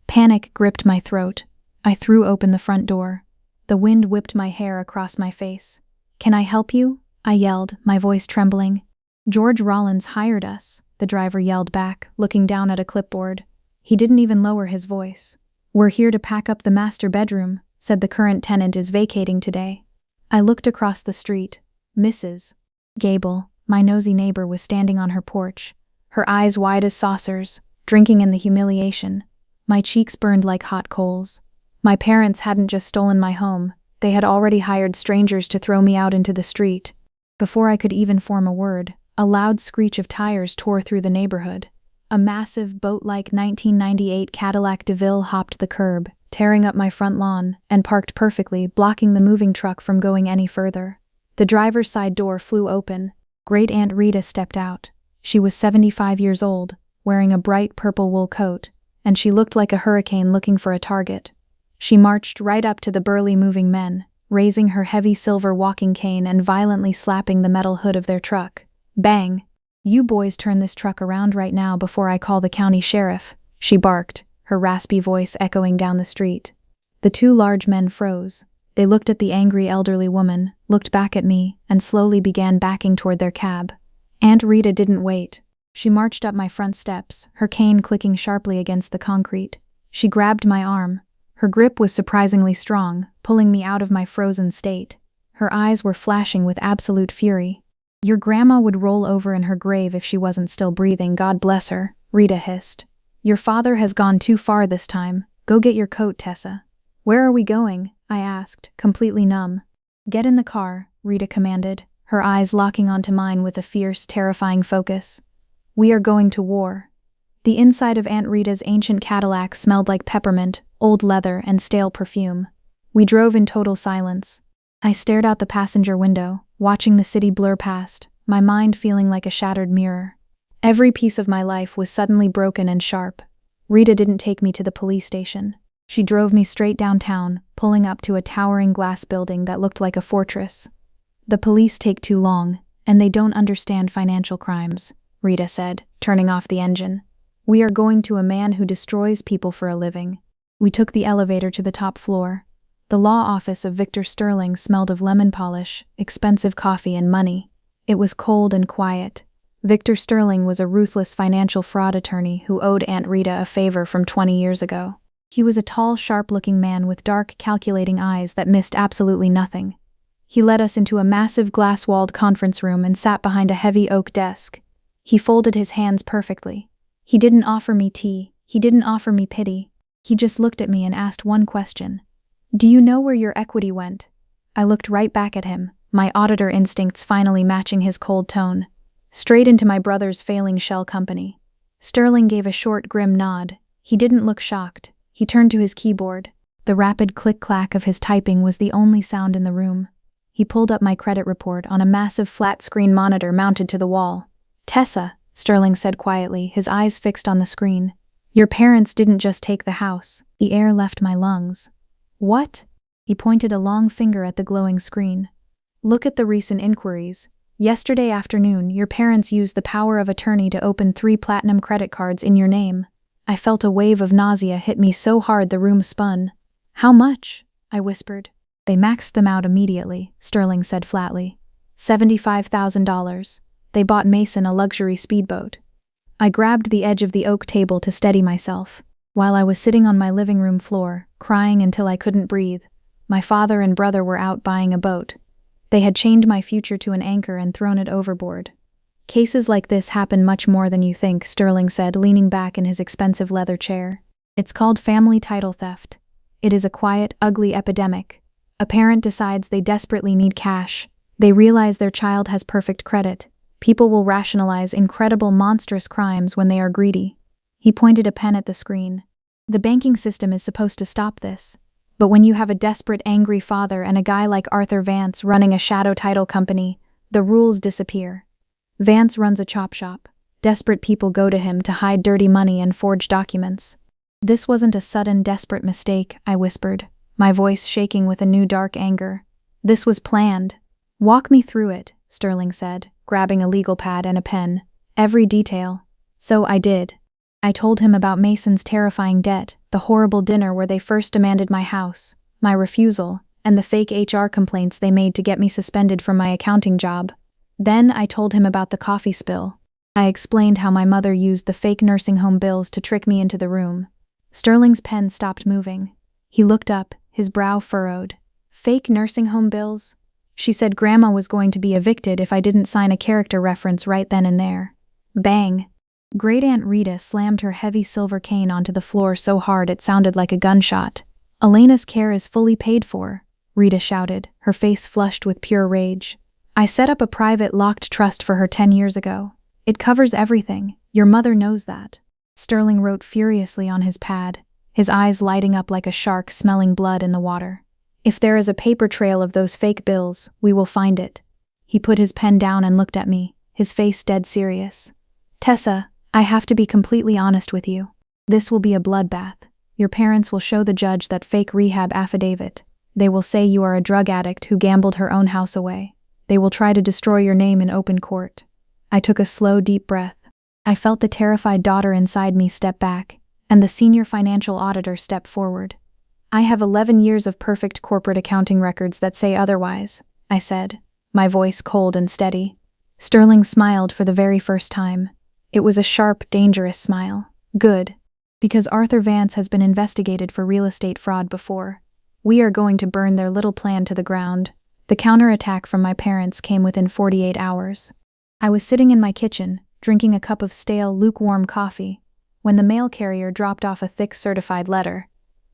Panic gripped my throat. I threw open the front door. The wind whipped my hair across my face. "Can I help you?" I yelled, my voice trembling. "George Rollins hired us," the driver yelled back, looking down at a clipboard. He didn't even lower his voice. "We're here to pack up the master bedroom," said the current tenant is vacating today. I looked across the street. Mrs. Gable, my nosy neighbor, was standing on her porch, her eyes wide as saucers, drinking in the humiliation. My cheeks burned like hot coals. My parents hadn't just stolen my home, they had already hired strangers to throw me out into the street. Before I could even form a word, a loud screech of tires tore through the neighborhood. A massive boat-like 1998 Cadillac DeVille hopped the curb, tearing up my front lawn, and parked perfectly, blocking the moving truck from going any further. The driver's side door flew open. Great Aunt Rita stepped out. She was 75 years old, wearing a bright purple wool coat, and she looked like a hurricane looking for a target. She marched right up to the burly moving men, raising her heavy silver walking cane and violently slapping the metal hood of their truck. Bang! "You boys turn this truck around right now before I call the county sheriff," she barked, her raspy voice echoing down the street. The two large men froze. They looked at the angry elderly woman, looked back at me, and slowly began backing toward their cab. Aunt Rita didn't wait. She marched up my front steps, her cane clicking sharply against the concrete. She grabbed my arm. Her grip was surprisingly strong, pulling me out of my frozen state. Her eyes were flashing with absolute fury. "Your grandma would roll over in her grave if she wasn't still breathing, God bless her," Rita hissed. "Your father has gone too far this time. Go get your coat, Tessa." "Where are we going?" I asked, completely numb. "Get in the car," Rita commanded, her eyes locking onto mine with a fierce, terrifying focus. "We are going to war." The inside of Aunt Rita's ancient Cadillac smelled like peppermint, old leather, and stale perfume. We drove in total silence. I stared out the passenger window, watching the city blur past, my mind feeling like a shattered mirror. Every piece of my life was suddenly broken and sharp. Rita didn't take me to the police station. She drove me straight downtown, pulling up to a towering glass building that looked like a fortress. "The police take too long, and they don't understand financial crimes," Rita said, turning off the engine. "We are going to a man who destroys people for a living." We took the elevator to the top floor. The law office of Victor Sterling smelled of lemon polish, expensive coffee, and money. It was cold and quiet. Victor Sterling was a ruthless financial fraud attorney who owed Aunt Rita a favor from 20 years ago. He was a tall, sharp-looking man with dark, calculating eyes that missed absolutely nothing. He led us into a massive glass-walled conference room and sat behind a heavy oak desk. He folded his hands perfectly. He didn't offer me tea. He didn't offer me pity. He just looked at me and asked one question. "Do you know where your equity went?" I looked right back at him, my auditor instincts finally matching his cold tone. "Straight into my brother's failing shell company." Sterling gave a short, grim nod. He didn't look shocked. He turned to his keyboard. The rapid click-clack of his typing was the only sound in the room. He pulled up my credit report on a massive flat-screen monitor mounted to the wall. "Tessa," Sterling said quietly, his eyes fixed on the screen. "Your parents didn't just take the house. The air left my lungs." "What?" He pointed a long finger at the glowing screen. "Look at the recent inquiries. Yesterday afternoon, your parents used the power of attorney to open 3 platinum credit cards in your name." I felt a wave of nausea hit me so hard the room spun. "How much?" I whispered. "They maxed them out immediately," Sterling said flatly. $75,000. They bought Mason a luxury speedboat. I grabbed the edge of the oak table to steady myself. While I was sitting on my living room floor, crying until I couldn't breathe, my father and brother were out buying a boat. They had chained my future to an anchor and thrown it overboard. "Cases like this happen much more than you think," Sterling said, leaning back in his expensive leather chair. "It's called family title theft. It is a quiet, ugly epidemic. A parent decides they desperately need cash. They realize their child has perfect credit. People will rationalize incredible, monstrous crimes when they are greedy." He pointed a pen at the screen. "The banking system is supposed to stop this. But when you have a desperate, angry father and a guy like Arthur Vance running a shadow title company, the rules disappear. Vance runs a chop shop. Desperate people go to him to hide dirty money and forge documents." "This wasn't a sudden, desperate mistake," I whispered, my voice shaking with a new dark anger. "This was planned." "Walk me through it," Sterling said, grabbing a legal pad and a pen. "Every detail." So I did. I told him about Mason's terrifying debt, the horrible dinner where they first demanded my house, my refusal, and the fake HR complaints they made to get me suspended from my accounting job. Then I told him about the coffee spill. I explained how my mother used the fake nursing home bills to trick me into the room. Sterling's pen stopped moving. He looked up, his brow furrowed. "Fake nursing home bills?" She said Grandma was going to be evicted if I didn't sign a character reference right then and there. Bang! Great Aunt Rita slammed her heavy silver cane onto the floor so hard it sounded like a gunshot. "Elena's care is fully paid for," Rita shouted, her face flushed with pure rage. "I set up a private locked trust for her 10 years ago. It covers everything. Your mother knows that." Sterling wrote furiously on his pad, his eyes lighting up like a shark smelling blood in the water. "If there is a paper trail of those fake bills, we will find it." He put his pen down and looked at me, his face dead serious. "Tessa, I have to be completely honest with you. This will be a bloodbath. Your parents will show the judge that fake rehab affidavit. They will say you are a drug addict who gambled her own house away. They will try to destroy your name in open court." I took a slow, deep breath. I felt the terrified daughter inside me step back, and the senior financial auditor step forward. "I have 11 years of perfect corporate accounting records that say otherwise," I said, my voice cold and steady. Sterling smiled for the very first time. It was a sharp, dangerous smile. "Good. Because Arthur Vance has been investigated for real estate fraud before. We are going to burn their little plan to the ground." The counterattack from my parents came within 48 hours. I was sitting in my kitchen, drinking a cup of stale, lukewarm coffee, when the mail carrier dropped off a thick certified letter.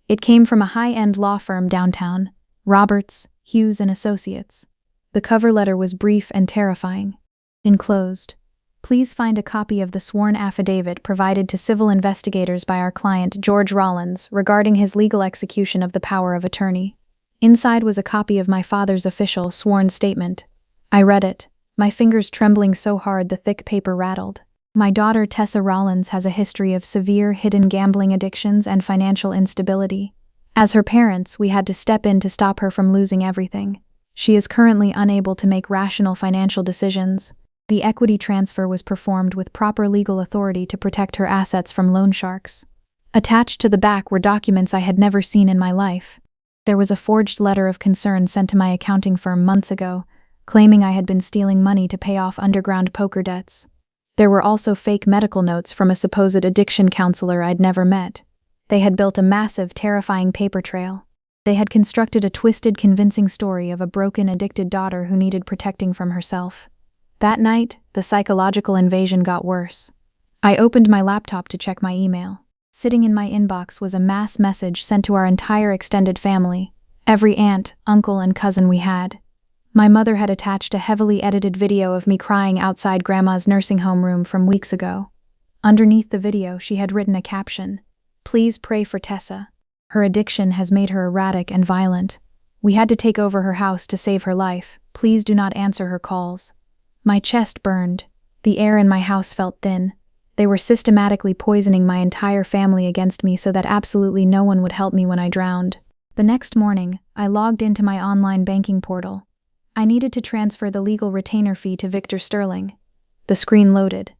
It came from a high-end law firm downtown, Roberts, Hughes & Associates. The cover letter was brief and terrifying. Enclosed, "Please find a copy of the sworn affidavit provided to civil investigators by our client George Rollins regarding his legal execution of the power of attorney." Inside was a copy of my father's official sworn statement. I read it, my fingers trembling so hard the thick paper rattled. "My daughter Tessa Rollins has a history of severe hidden gambling addictions and financial instability. As her parents, we had to step in to stop her from losing everything. She is currently unable to make rational financial decisions. The equity transfer was performed with proper legal authority to protect her assets from loan sharks." Attached to the back were documents I had never seen in my life. There was a forged letter of concern sent to my accounting firm months ago, claiming I had been stealing money to pay off underground poker debts. There were also fake medical notes from a supposed addiction counselor I'd never met. They had built a massive, terrifying paper trail. They had constructed a twisted, convincing story of a broken, addicted daughter who needed protecting from herself. That night, the psychological invasion got worse. I opened my laptop to check my email. Sitting in my inbox was a mass message sent to our entire extended family, every aunt, uncle, and cousin we had. My mother had attached a heavily edited video of me crying outside Grandma's nursing home room from weeks ago. Underneath the video, she had written a caption: "Please pray for Tessa. Her addiction has made her erratic and violent. We had to take over her house to save her life. Please do not answer her calls." My chest burned. The air in my house felt thin. They were systematically poisoning my entire family against me so that absolutely no one would help me when I drowned. The next morning, I logged into my online banking portal. I needed to transfer the legal retainer fee to Victor Sterling. The screen loaded.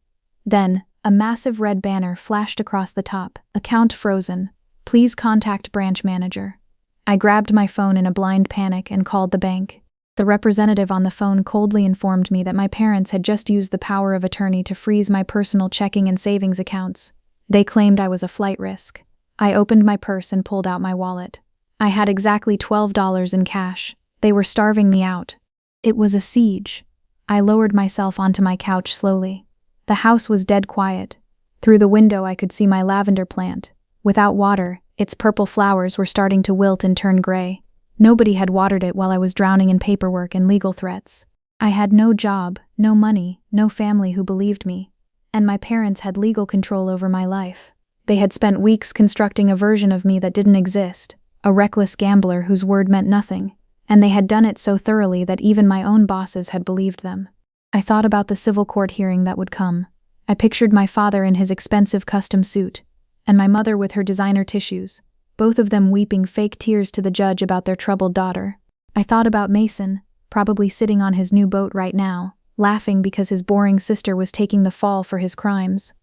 Then, a massive red banner flashed across the top: "Account frozen. Please contact branch manager." I grabbed my phone in a blind panic and called the bank. The representative on the phone coldly informed me that my parents had just used the power of attorney to freeze my personal checking and savings accounts. They claimed I was a flight risk. I opened my purse and pulled out my wallet. I had exactly $12 in cash. They were starving me out. It was a siege. I lowered myself onto my couch slowly. The house was dead quiet. Through the window I could see my lavender plant. Without water, its purple flowers were starting to wilt and turn gray. Nobody had watered it while I was drowning in paperwork and legal threats. I had no job, no money, no family who believed me. And my parents had legal control over my life. They had spent weeks constructing a version of me that didn't exist, a reckless gambler whose word meant nothing. And they had done it so thoroughly that even my own bosses had believed them. I thought about the civil court hearing that would come. I pictured my father in his expensive custom suit, and my mother with her designer tissues, both of them weeping fake tears to the judge about their troubled daughter. I thought about Mason, probably sitting on his new boat right now, laughing because his boring sister was taking the fall for his crimes.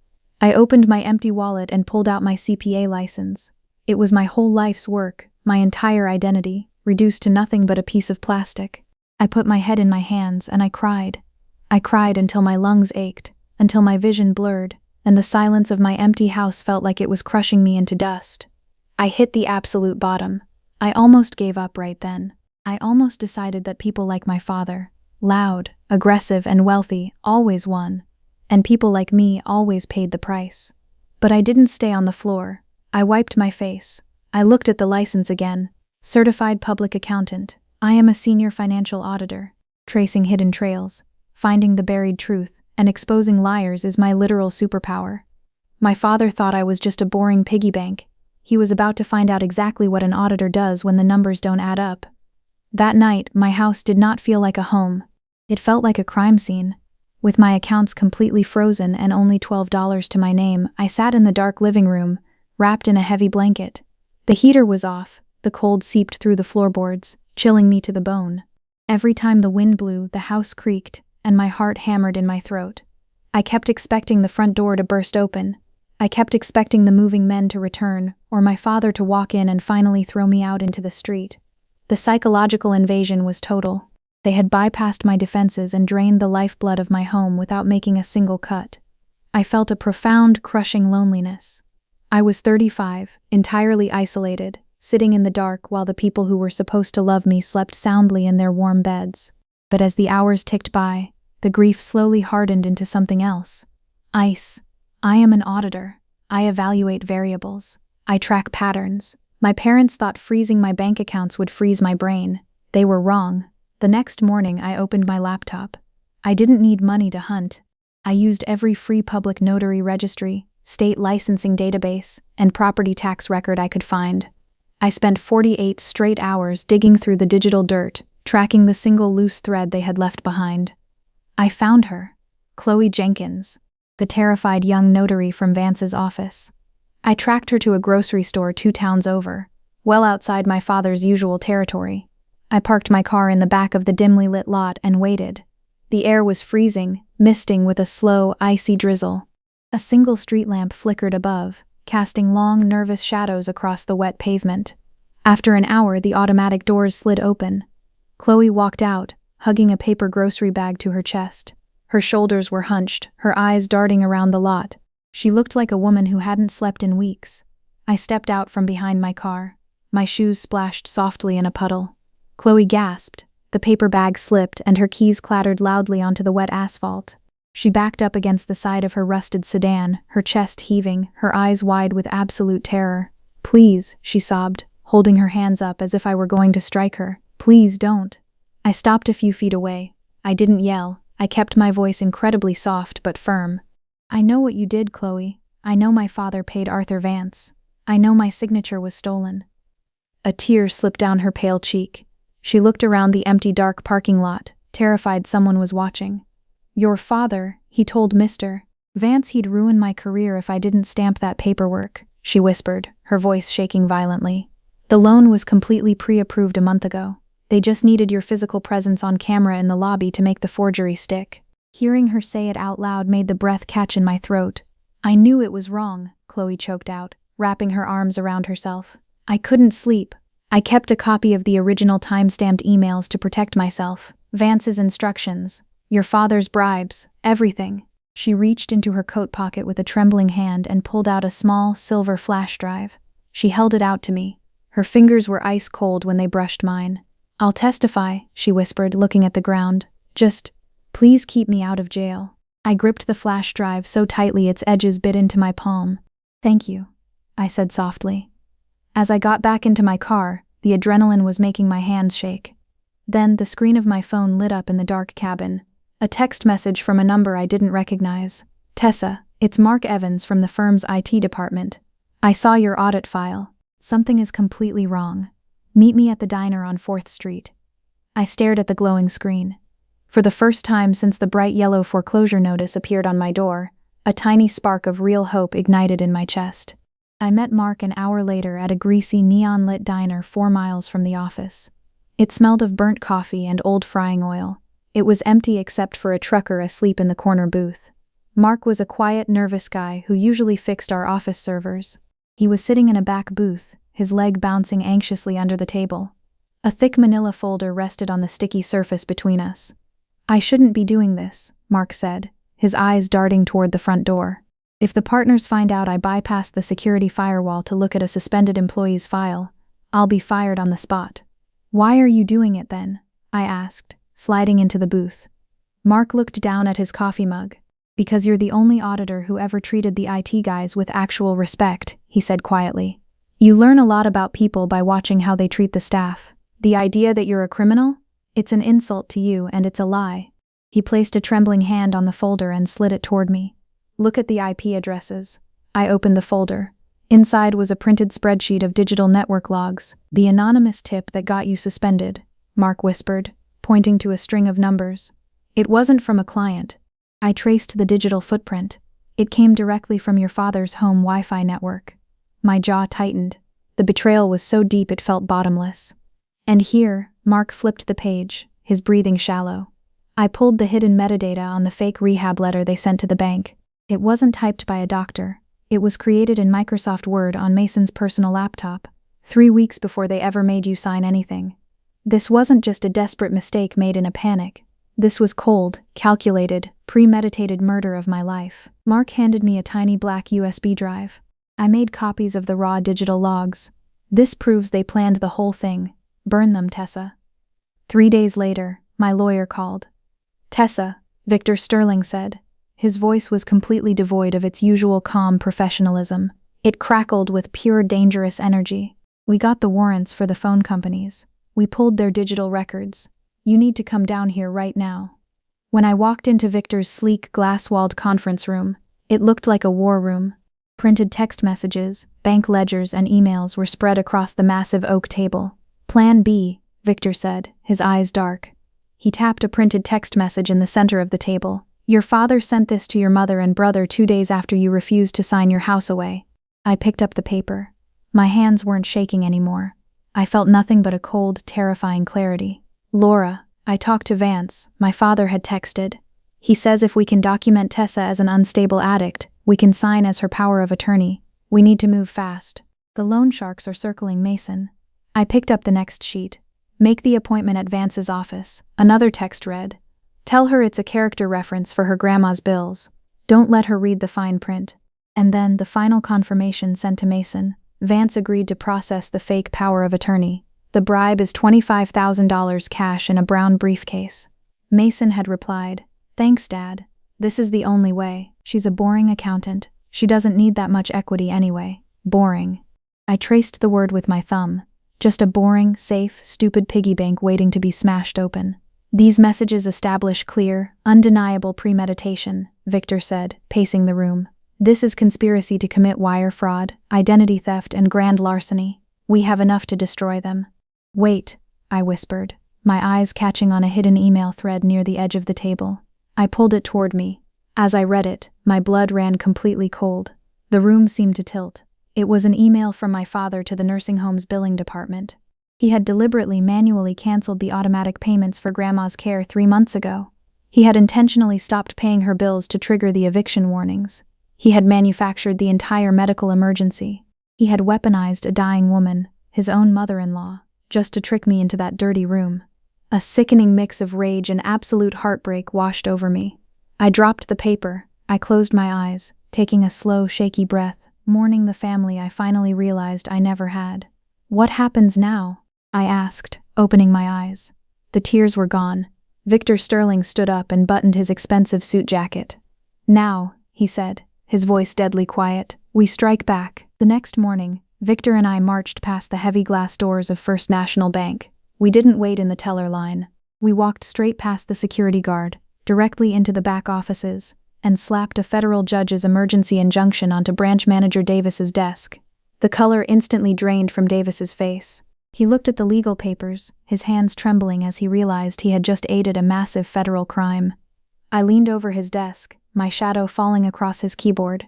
I opened my empty wallet and pulled out my CPA license. It was my whole life's work, my entire identity, reduced to nothing but a piece of plastic. I put my head in my hands and I cried. I cried until my lungs ached, until my vision blurred, and the silence of my empty house felt like it was crushing me into dust. I hit the absolute bottom. I almost gave up right then. I almost decided that people like my father, loud, aggressive, and wealthy, always won. and people like me always paid the price. But I didn't stay on the floor. I wiped my face. I looked at the license again. Certified public accountant. I am a senior financial auditor. Tracing hidden trails, finding the buried truth, and exposing liars is my literal superpower. My father thought I was just a boring piggy bank. He was about to find out exactly what an auditor does when the numbers don't add up. That night, my house did not feel like a home. It felt like a crime scene. With my accounts completely frozen and only $12 to my name, I sat in the dark living room, wrapped in a heavy blanket. The heater was off, the cold seeped through the floorboards, chilling me to the bone. Every time the wind blew, the house creaked, and my heart hammered in my throat. I kept expecting the front door to burst open. I kept expecting the moving men to return, or my father to walk in and finally throw me out into the street. The psychological invasion was total. They had bypassed my defenses and drained the lifeblood of my home without making a single cut. I felt a profound, crushing loneliness. I was 35, entirely isolated, sitting in the dark while the people who were supposed to love me slept soundly in their warm beds. But as the hours ticked by, the grief slowly hardened into something else. Ice. I am an auditor. I evaluate variables. I track patterns. My parents thought freezing my bank accounts would freeze my brain. They were wrong. The next morning, I opened my laptop. I didn't need money to hunt. I used every free public notary registry, state licensing database, and property tax record I could find. I spent 48 straight hours digging through the digital dirt, tracking the single loose thread they had left behind. I found her, Chloe Jenkins, the terrified young notary from Vance's office. I tracked her to a grocery store 2 towns over, well outside my father's usual territory. I parked my car in the back of the dimly lit lot and waited. The air was freezing, misting with a slow, icy drizzle. A single street lamp flickered above, casting long, nervous shadows across the wet pavement. After an hour, the automatic doors slid open. Chloe walked out, hugging a paper grocery bag to her chest. Her shoulders were hunched, her eyes darting around the lot. She looked like a woman who hadn't slept in weeks. I stepped out from behind my car. My shoes splashed softly in a puddle. Chloe gasped. The paper bag slipped and her keys clattered loudly onto the wet asphalt. She backed up against the side of her rusted sedan, her chest heaving, her eyes wide with absolute terror. "Please," she sobbed, holding her hands up as if I were going to strike her. "Please don't." I stopped a few feet away. I didn't yell. I kept my voice incredibly soft but firm. "I know what you did, Chloe. I know my father paid Arthur Vance. I know my signature was stolen." A tear slipped down her pale cheek. She looked around the empty dark parking lot, terrified someone was watching. "Your father, he told Mr. Vance he'd ruin my career if I didn't stamp that paperwork," she whispered, her voice shaking violently. "The loan was completely pre-approved a month ago. They just needed your physical presence on camera in the lobby to make the forgery stick." Hearing her say it out loud made the breath catch in my throat. "I knew it was wrong," Chloe choked out, wrapping her arms around herself. "I couldn't sleep. I kept a copy of the original time-stamped emails to protect myself. Vance's instructions, your father's bribes, everything." She reached into her coat pocket with a trembling hand and pulled out a small, silver flash drive. She held it out to me. Her fingers were ice cold when they brushed mine. "I'll testify," she whispered, looking at the ground. "Just, please keep me out of jail." I gripped the flash drive so tightly its edges bit into my palm. "Thank you," I said softly. As I got back into my car, the adrenaline was making my hands shake. Then the screen of my phone lit up in the dark cabin. A text message from a number I didn't recognize. "Tessa, it's Mark Evans from the firm's IT department. I saw your audit file. Something is completely wrong. Meet me at the diner on 4th Street." I stared at the glowing screen. For the first time since the bright yellow foreclosure notice appeared on my door, a tiny spark of real hope ignited in my chest. I met Mark an hour later at a greasy neon-lit diner 4 miles from the office. It smelled of burnt coffee and old frying oil. It was empty except for a trucker asleep in the corner booth. Mark was a quiet, nervous guy who usually fixed our office servers. He was sitting in a back booth, his leg bouncing anxiously under the table. A thick manila folder rested on the sticky surface between us. "I shouldn't be doing this," Mark said, his eyes darting toward the front door. "If the partners find out I bypassed the security firewall to look at a suspended employee's file, I'll be fired on the spot." "Why are you doing it then?" I asked, sliding into the booth. Mark looked down at his coffee mug. Because you're the only auditor who ever treated the IT guys with actual respect, he said quietly. You learn a lot about people by watching how they treat the staff. The idea that you're a criminal? It's an insult to you and it's a lie. He placed a trembling hand on the folder and slid it toward me. Look at the IP addresses. I opened the folder. Inside was a printed spreadsheet of digital network logs. The anonymous tip that got you suspended, Mark whispered, pointing to a string of numbers. It wasn't from a client. I traced the digital footprint. It came directly from your father's home Wi-Fi network. My jaw tightened. The betrayal was so deep it felt bottomless. And here, Mark flipped the page, his breathing shallow. I pulled the hidden metadata on the fake rehab letter they sent to the bank. It wasn't typed by a doctor. It was created in Microsoft Word on Mason's personal laptop, 3 weeks before they ever made you sign anything. This wasn't just a desperate mistake made in a panic. This was cold, calculated, premeditated murder of my life. Mark handed me a tiny black USB drive. I made copies of the raw digital logs. This proves they planned the whole thing. Burn them, Tessa. 3 days later, my lawyer called. Tessa, Victor Sterling said. His voice was completely devoid of its usual calm professionalism. It crackled with pure dangerous energy. We got the warrants for the phone companies. We pulled their digital records. You need to come down here right now. When I walked into Victor's sleek, glass-walled conference room, it looked like a war room. Printed text messages, bank ledgers, and emails were spread across the massive oak table. Plan B, Victor said, his eyes dark. He tapped a printed text message in the center of the table. Your father sent this to your mother and brother 2 days after you refused to sign your house away. I picked up the paper. My hands weren't shaking anymore. I felt nothing but a cold, terrifying clarity. Laura, I talked to Vance, my father had texted. He says if we can document Tessa as an unstable addict, we can sign as her power of attorney. We need to move fast. The loan sharks are circling Mason. I picked up the next sheet. Make the appointment at Vance's office. Another text read. Tell her it's a character reference for her grandma's bills. Don't let her read the fine print. And then the final confirmation sent to Mason. Vance agreed to process the fake power of attorney. The bribe is $25,000 cash in a brown briefcase. Mason had replied, Thanks, Dad. This is the only way. She's a boring accountant. She doesn't need that much equity anyway. Boring. I traced the word with my thumb. Just a boring, safe, stupid piggy bank waiting to be smashed open. These messages establish clear, undeniable premeditation, Victor said, pacing the room. This is conspiracy to commit wire fraud, identity theft, and grand larceny. We have enough to destroy them. Wait, I whispered, my eyes catching on a hidden email thread near the edge of the table. I pulled it toward me. As I read it, my blood ran completely cold. The room seemed to tilt. It was an email from my father to the nursing home's billing department. He had deliberately manually canceled the automatic payments for Grandma's care 3 months ago. He had intentionally stopped paying her bills to trigger the eviction warnings. He had manufactured the entire medical emergency. He had weaponized a dying woman, his own mother-in-law, just to trick me into that dirty room. A sickening mix of rage and absolute heartbreak washed over me. I dropped the paper. I closed my eyes, taking a slow, shaky breath, mourning the family I finally realized I never had. What happens now? I asked, opening my eyes. The tears were gone. Victor Sterling stood up and buttoned his expensive suit jacket. Now, he said, his voice deadly quiet, we strike back. The next morning, Victor and I marched past the heavy glass doors of First National Bank. We didn't wait in the teller line. We walked straight past the security guard, directly into the back offices, and slapped a federal judge's emergency injunction onto branch manager Davis's desk. The color instantly drained from Davis's face. He looked at the legal papers, his hands trembling as he realized he had just aided a massive federal crime. I leaned over his desk, my shadow falling across his keyboard.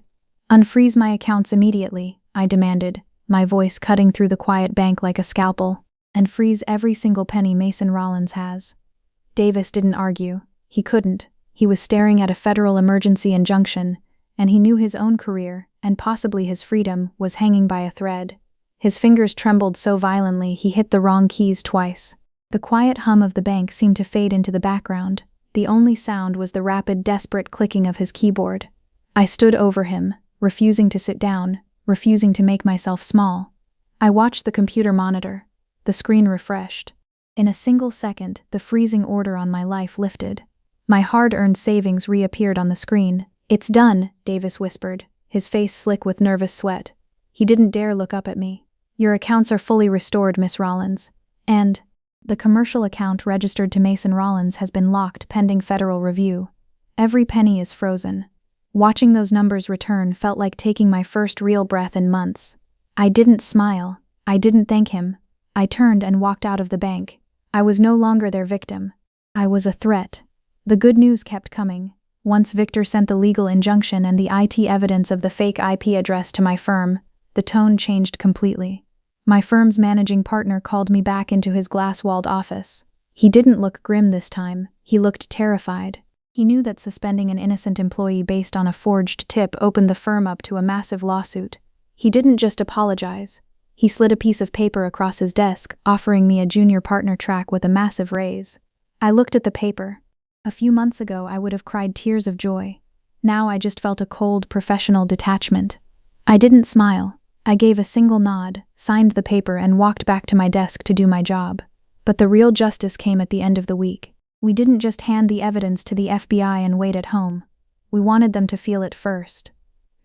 Unfreeze my accounts immediately, I demanded, my voice cutting through the quiet bank like a scalpel. And freeze every single penny Mason Rollins has. Davis didn't argue. He couldn't. He was staring at a federal emergency injunction, and he knew his own career, and possibly his freedom, was hanging by a thread. His fingers trembled so violently he hit the wrong keys twice. The quiet hum of the bank seemed to fade into the background. The only sound was the rapid, desperate clicking of his keyboard. I stood over him, refusing to sit down, refusing to make myself small. I watched the computer monitor. The screen refreshed. In a single second, the freezing order on my life lifted. My hard-earned savings reappeared on the screen, "It's done," Davis whispered, his face slick with nervous sweat. He didn't dare look up at me. "Your accounts are fully restored, Miss Rollins. And the commercial account registered to Mason Rollins has been locked pending federal review. Every penny is frozen." Watching those numbers return felt like taking my first real breath in months. I didn't smile. I didn't thank him. I turned and walked out of the bank. I was no longer their victim. I was a threat. The good news kept coming. Once Victor sent the legal injunction and the IT evidence of the fake IP address to my firm, the tone changed completely. My firm's managing partner called me back into his glass-walled office. He didn't look grim this time. He looked terrified. He knew that suspending an innocent employee based on a forged tip opened the firm up to a massive lawsuit. He didn't just apologize. He slid a piece of paper across his desk, offering me a junior partner track with a massive raise. I looked at the paper. A few months ago, I would have cried tears of joy. Now I just felt a cold, professional detachment. I didn't smile. I gave a single nod, signed the paper, and walked back to my desk to do my job. But the real justice came at the end of the week. We didn't just hand the evidence to the FBI and wait at home. We wanted them to feel it first.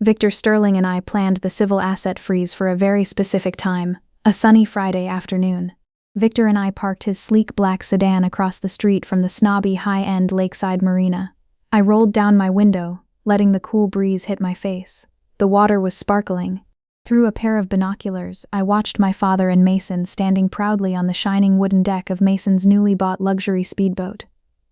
Victor Sterling and I planned the civil asset freeze for a very specific time, a sunny Friday afternoon. Victor and I parked his sleek black sedan across the street from the snobby high-end lakeside marina. I rolled down my window, letting the cool breeze hit my face. The water was sparkling. Through a pair of binoculars, I watched my father and Mason standing proudly on the shining wooden deck of Mason's newly bought luxury speedboat.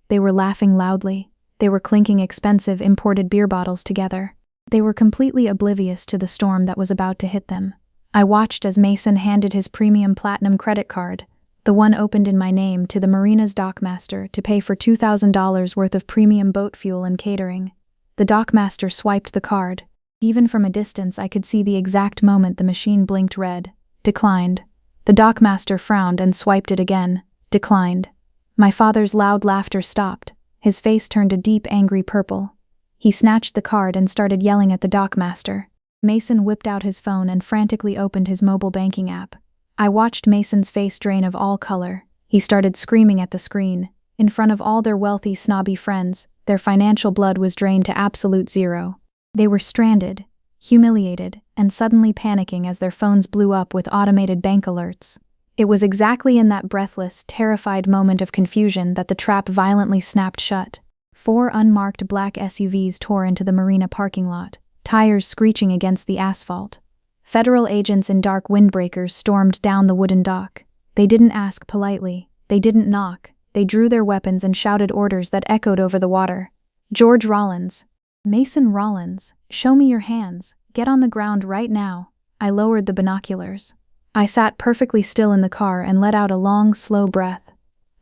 They were laughing loudly. They were clinking expensive imported beer bottles together. They were completely oblivious to the storm that was about to hit them. I watched as Mason handed his premium platinum credit card, the one opened in my name, to the marina's dockmaster to pay for $2,000 worth of premium boat fuel and catering. The dockmaster swiped the card. Even from a distance, I could see the exact moment the machine blinked red. Declined. The dockmaster frowned and swiped it again. Declined. My father's loud laughter stopped. His face turned a deep, angry purple. He snatched the card and started yelling at the dockmaster. Mason whipped out his phone and frantically opened his mobile banking app. I watched Mason's face drain of all color. He started screaming at the screen. In front of all their wealthy, snobby friends, their financial blood was drained to absolute zero. They were stranded, humiliated, and suddenly panicking as their phones blew up with automated bank alerts. It was exactly in that breathless, terrified moment of confusion that the trap violently snapped shut. 4 unmarked black SUVs tore into the marina parking lot, tires screeching against the asphalt. Federal agents in dark windbreakers stormed down the wooden dock. They didn't ask politely. They didn't knock. They drew their weapons and shouted orders that echoed over the water. "George Rollins. Mason Rollins, show me your hands. Get on the ground right now." I lowered the binoculars. I sat perfectly still in the car and let out a long, slow breath.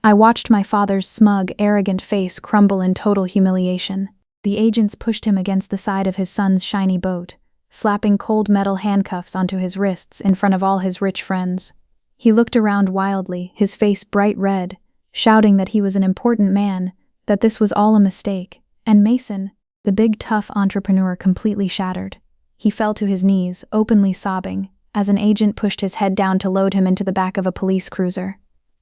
I watched my father's smug, arrogant face crumble in total humiliation. The agents pushed him against the side of his son's shiny boat, slapping cold metal handcuffs onto his wrists in front of all his rich friends. He looked around wildly, his face bright red, shouting that he was an important man, that this was all a mistake, and Mason, the big tough entrepreneur, completely shattered. He fell to his knees, openly sobbing, as an agent pushed his head down to load him into the back of a police cruiser.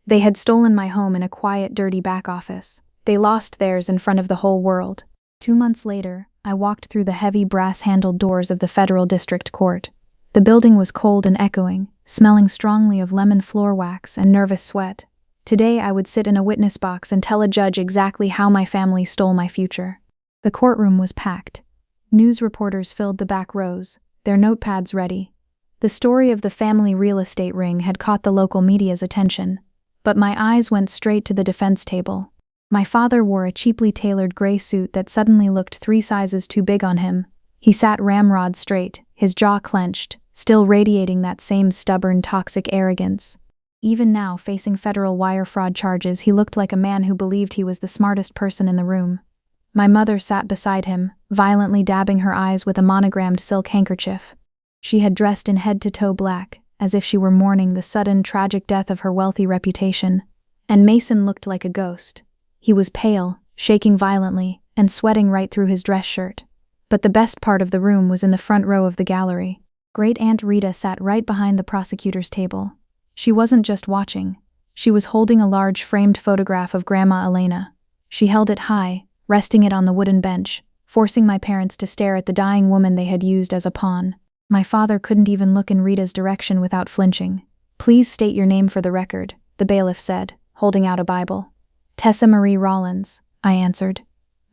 They had stolen my home in a quiet, dirty back office. They lost theirs in front of the whole world. 2 months later, I walked through the heavy brass-handled doors of the federal district court. The building was cold and echoing, smelling strongly of lemon floor wax and nervous sweat. Today I would sit in a witness box and tell a judge exactly how my family stole my future. The courtroom was packed. News reporters filled the back rows, their notepads ready. The story of the family real estate ring had caught the local media's attention, but my eyes went straight to the defense table. My father wore a cheaply tailored gray suit that suddenly looked 3 sizes too big on him. He sat ramrod straight, his jaw clenched, still radiating that same stubborn, toxic arrogance. Even now, facing federal wire fraud charges, he looked like a man who believed he was the smartest person in the room. My mother sat beside him, violently dabbing her eyes with a monogrammed silk handkerchief. She had dressed in head-to-toe black, as if she were mourning the sudden, tragic death of her wealthy reputation. And Mason looked like a ghost. He was pale, shaking violently, and sweating right through his dress shirt. But the best part of the room was in the front row of the gallery. Great Aunt Rita sat right behind the prosecutor's table. She wasn't just watching. She was holding a large framed photograph of Grandma Elena. She held it high, resting it on the wooden bench, forcing my parents to stare at the dying woman they had used as a pawn. My father couldn't even look in Rita's direction without flinching. "Please state your name for the record," the bailiff said, holding out a Bible. "Tessa Marie Rollins," I answered.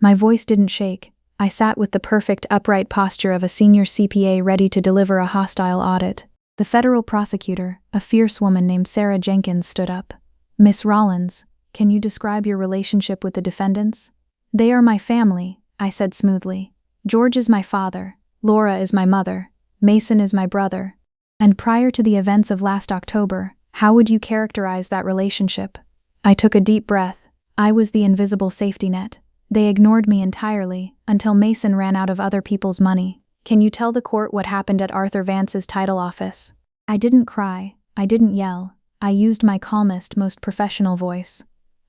My voice didn't shake. I sat with the perfect upright posture of a senior CPA ready to deliver a hostile audit. The federal prosecutor, a fierce woman named Sarah Jenkins, stood up. "Miss Rollins, can you describe your relationship with the defendants?" "They are my family," I said smoothly. "George is my father, Laura is my mother, Mason is my brother." "And prior to the events of last October, how would you characterize that relationship?" I took a deep breath. I was the invisible safety net. They ignored me entirely, until Mason ran out of other people's money. "Can you tell the court what happened at Arthur Vance's title office?" I didn't cry, I didn't yell. I used my calmest, most professional voice.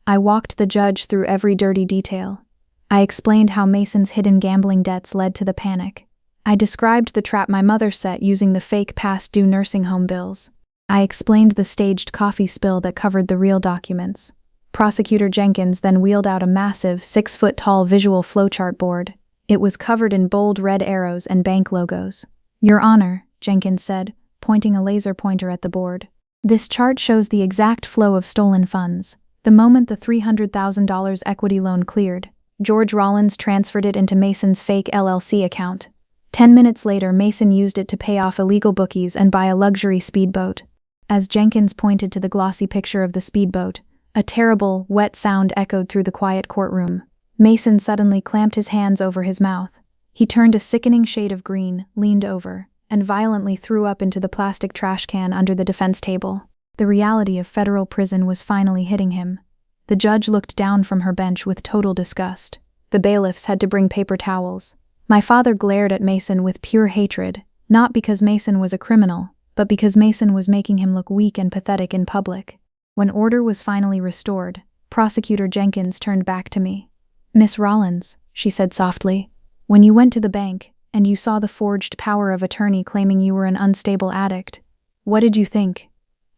I walked the judge through every dirty detail. I explained how Mason's hidden gambling debts led to the panic. I described the trap my mother set using the fake past-due nursing home bills. I explained the staged coffee spill that covered the real documents. Prosecutor Jenkins then wheeled out a massive, 6-foot-tall visual flowchart board. It was covered in bold red arrows and bank logos. "Your Honor," Jenkins said, pointing a laser pointer at the board. "This chart shows the exact flow of stolen funds. The moment the $300,000 equity loan cleared, George Rollins transferred it into Mason's fake LLC account. 10 minutes later, Mason used it to pay off illegal bookies and buy a luxury speedboat." As Jenkins pointed to the glossy picture of the speedboat, a terrible, wet sound echoed through the quiet courtroom. Mason suddenly clamped his hands over his mouth. He turned a sickening shade of green, leaned over, and violently threw up into the plastic trash can under the defense table. The reality of federal prison was finally hitting him. The judge looked down from her bench with total disgust. The bailiffs had to bring paper towels. My father glared at Mason with pure hatred, not because Mason was a criminal, but because Mason was making him look weak and pathetic in public. When order was finally restored, Prosecutor Jenkins turned back to me. "Miss Rollins," she said softly, "when you went to the bank, and you saw the forged power of attorney claiming you were an unstable addict, what did you think?"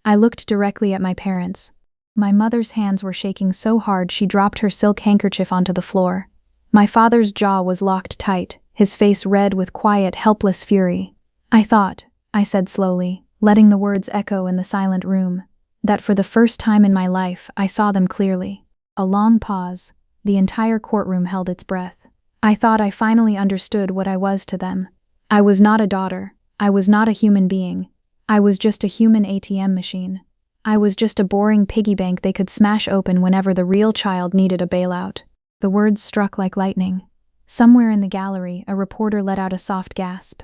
I looked directly at my parents. My mother's hands were shaking so hard she dropped her silk handkerchief onto the floor. My father's jaw was locked tight, his face red with quiet, helpless fury. I thought," I said slowly, letting the words echo in the silent room, "that for the first time in my life I saw them clearly." A long pause. The entire courtroom held its breath. I thought I finally understood what I was to them. I was not a daughter. I was not a human being. I was just a human ATM machine. I was just a boring piggy bank they could smash open whenever the real child needed a bailout. The words struck like lightning. Somewhere in the gallery, a reporter let out a soft gasp.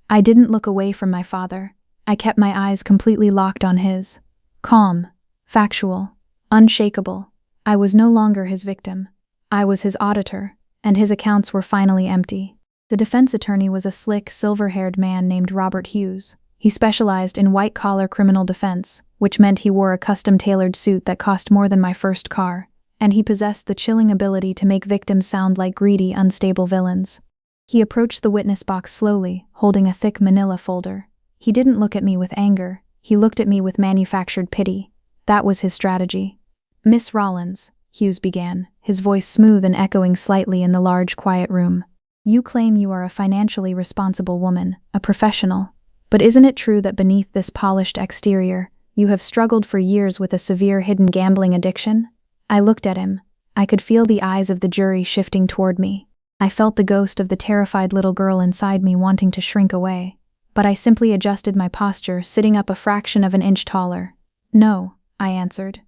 I didn't look away from my father. I kept my eyes completely locked on his. Calm, factual, unshakable. I was no longer his victim. I was his auditor, and his accounts were finally empty. The defense attorney was a slick, silver-haired man named Robert Hughes. He specialized in white-collar criminal defense, which meant he wore a custom-tailored suit that cost more than my first car, and he possessed the chilling ability to make victims sound like greedy, unstable villains. He approached the witness box slowly, holding a thick manila folder. He didn't look at me with anger. He looked at me with manufactured pity. That was his strategy. "Miss Rollins," Hughes began, his voice smooth and echoing slightly in the large, quiet room. "You claim you are a financially responsible woman, a professional. But isn't it true that beneath this polished exterior, you have struggled for years with a severe hidden gambling addiction?" I looked at him. I could feel the eyes of the jury shifting toward me. I felt the ghost of the terrified little girl inside me wanting to shrink away. But I simply adjusted my posture, sitting up a fraction of an inch taller. "No," I answered.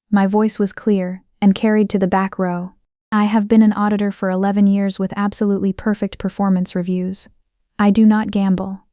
My voice was clear and carried to the back row. "I have been an auditor for 11 years with absolutely perfect performance reviews. I do not gamble."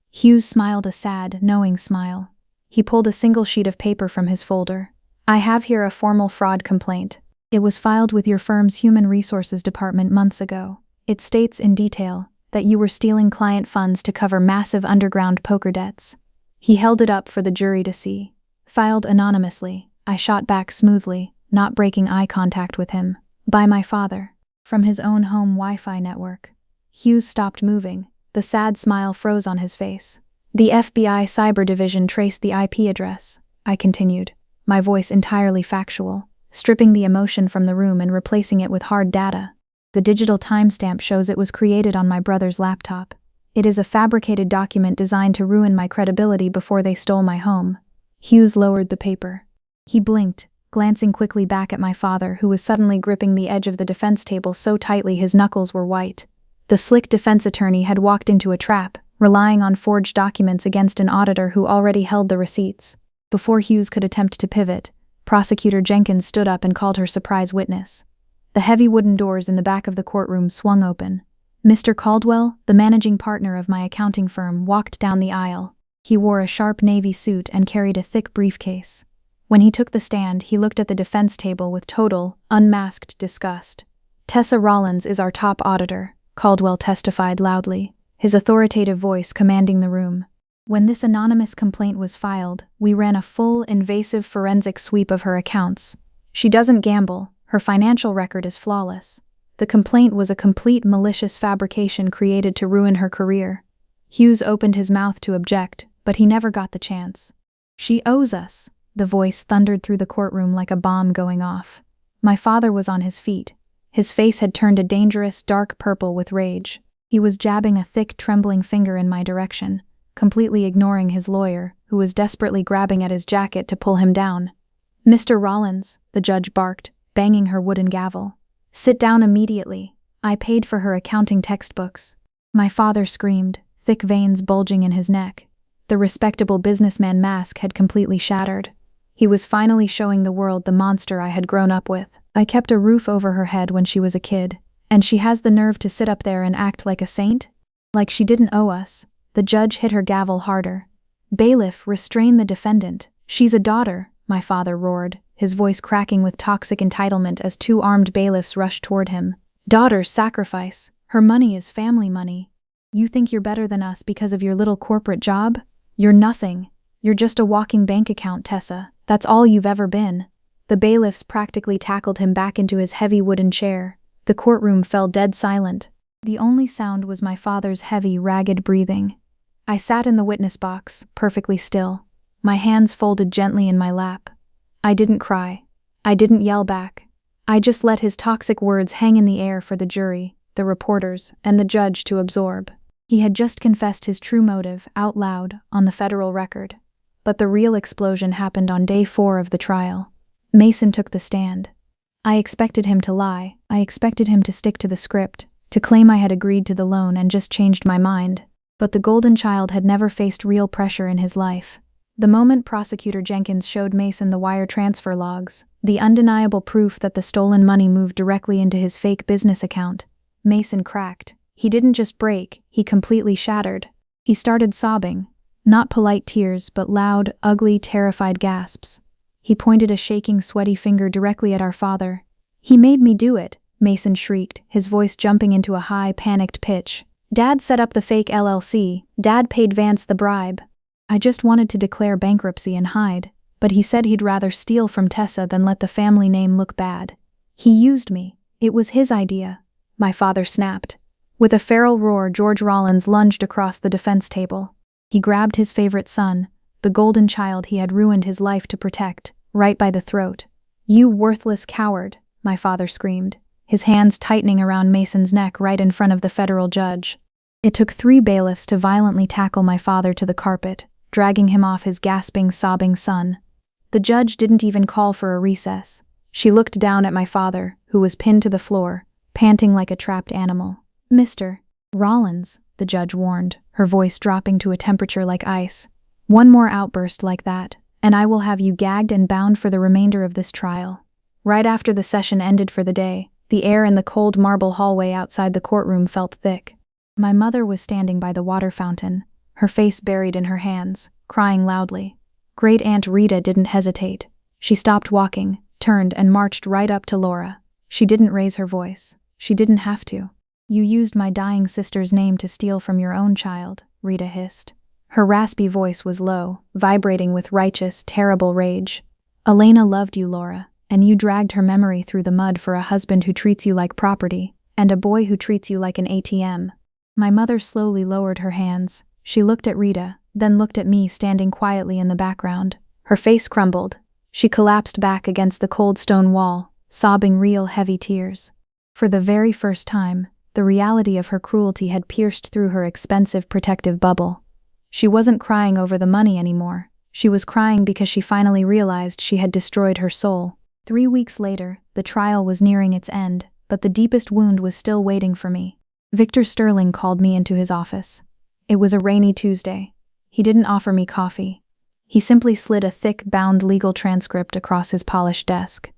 Hughes smiled a sad, knowing smile. He pulled a single sheet of paper from his folder. "I have here a formal fraud complaint. It was filed with your firm's Human Resources Department months ago. It states in detail that you were stealing client funds to cover massive underground poker debts." He held it up for the jury to see. "Filed anonymously," I shot back smoothly, not breaking eye contact with him. "By my father. From his own home Wi-Fi network." Hughes stopped moving. The sad smile froze on his face. "The FBI Cyber Division traced the IP address," I continued, my voice entirely factual, stripping the emotion from the room and replacing it with hard data. The digital timestamp shows it was created on my brother's laptop. It is a fabricated document designed to ruin my credibility before they stole my home. Hughes lowered the paper. He blinked, glancing quickly back at my father, who was suddenly gripping the edge of the defense table so tightly his knuckles were white. The slick defense attorney had walked into a trap, relying on forged documents against an auditor who already held the receipts. Before Hughes could attempt to pivot, Prosecutor Jenkins stood up and called her surprise witness. The heavy wooden doors in the back of the courtroom swung open. Mr. Caldwell, the managing partner of my accounting firm, walked down the aisle. He wore a sharp navy suit and carried a thick briefcase. When he took the stand, he looked at the defense table with total, unmasked disgust. "Tessa Rollins is our top auditor," Caldwell testified loudly, his authoritative voice commanding the room. When this anonymous complaint was filed, we ran a full, invasive forensic sweep of her accounts. She doesn't gamble. Her financial record is flawless. The complaint was a complete malicious fabrication created to ruin her career. Hughes opened his mouth to object, but he never got the chance. "She owes us," the voice thundered through the courtroom like a bomb going off. My father was on his feet. His face had turned a dangerous, dark purple with rage. He was jabbing a thick, trembling finger in my direction, completely ignoring his lawyer, who was desperately grabbing at his jacket to pull him down. "Mr. Rollins," the judge barked, banging her wooden gavel. "Sit down immediately. I paid for her accounting textbooks." My father screamed, thick veins bulging in his neck. The respectable businessman mask had completely shattered. He was finally showing the world the monster I had grown up with. I kept a roof over her head when she was a kid, and she has the nerve to sit up there and act like a saint? Like she didn't owe us. The judge hit her gavel harder. "Bailiff, restrain the defendant. She's a daughter," my father roared, his voice cracking with toxic entitlement as two armed bailiffs rushed toward him. "Daughter's sacrifice. Her money is family money. You think you're better than us because of your little corporate job? You're nothing. You're just a walking bank account, Tessa. That's all you've ever been." The bailiffs practically tackled him back into his heavy wooden chair. The courtroom fell dead silent. The only sound was my father's heavy, ragged breathing. I sat in the witness box, perfectly still, my hands folded gently in my lap. I didn't cry. I didn't yell back. I just let his toxic words hang in the air for the jury, the reporters, and the judge to absorb. He had just confessed his true motive, out loud, on the federal record. But the real explosion happened on day 4 of the trial. Mason took the stand. I expected him to lie. I expected him to stick to the script, to claim I had agreed to the loan and just changed my mind. But the golden child had never faced real pressure in his life. The moment Prosecutor Jenkins showed Mason the wire transfer logs, the undeniable proof that the stolen money moved directly into his fake business account, Mason cracked. He didn't just break, he completely shattered. He started sobbing, not polite tears, but loud, ugly, terrified gasps. He pointed a shaking, sweaty finger directly at our father. "He made me do it," Mason shrieked, his voice jumping into a high, panicked pitch. "Dad set up the fake LLC. Dad paid Vance the bribe. I just wanted to declare bankruptcy and hide, but he said he'd rather steal from Tessa than let the family name look bad. He used me. It was his idea," my father snapped. With a feral roar, George Rollins lunged across the defense table. He grabbed his favorite son, the golden child he had ruined his life to protect, right by the throat. "You worthless coward," my father screamed, his hands tightening around Mason's neck right in front of the federal judge. It took 3 bailiffs to violently tackle my father to the carpet, dragging him off his gasping, sobbing son. The judge didn't even call for a recess. She looked down at my father, who was pinned to the floor, panting like a trapped animal. "Mr. Rollins," the judge warned, her voice dropping to a temperature like ice. "One more outburst like that, and I will have you gagged and bound for the remainder of this trial." Right after the session ended for the day, the air in the cold marble hallway outside the courtroom felt thick. My mother was standing by the water fountain, her face buried in her hands, crying loudly. Great Aunt Rita didn't hesitate. She stopped walking, turned, and marched right up to Laura. She didn't raise her voice. She didn't have to. "You used my dying sister's name to steal from your own child," Rita hissed. Her raspy voice was low, vibrating with righteous, terrible rage. "Elena loved you, Laura, and you dragged her memory through the mud for a husband who treats you like property, and a boy who treats you like an ATM." My mother slowly lowered her hands. She looked at Rita, then looked at me standing quietly in the background. Her face crumbled. She collapsed back against the cold stone wall, sobbing real heavy tears. For the very first time, the reality of her cruelty had pierced through her expensive protective bubble. She wasn't crying over the money anymore. She was crying because she finally realized she had destroyed her soul. 3 weeks later, the trial was nearing its end, but the deepest wound was still waiting for me. Victor Sterling called me into his office. It was a rainy Tuesday. He didn't offer me coffee. He simply slid a thick, bound legal transcript across his polished desk.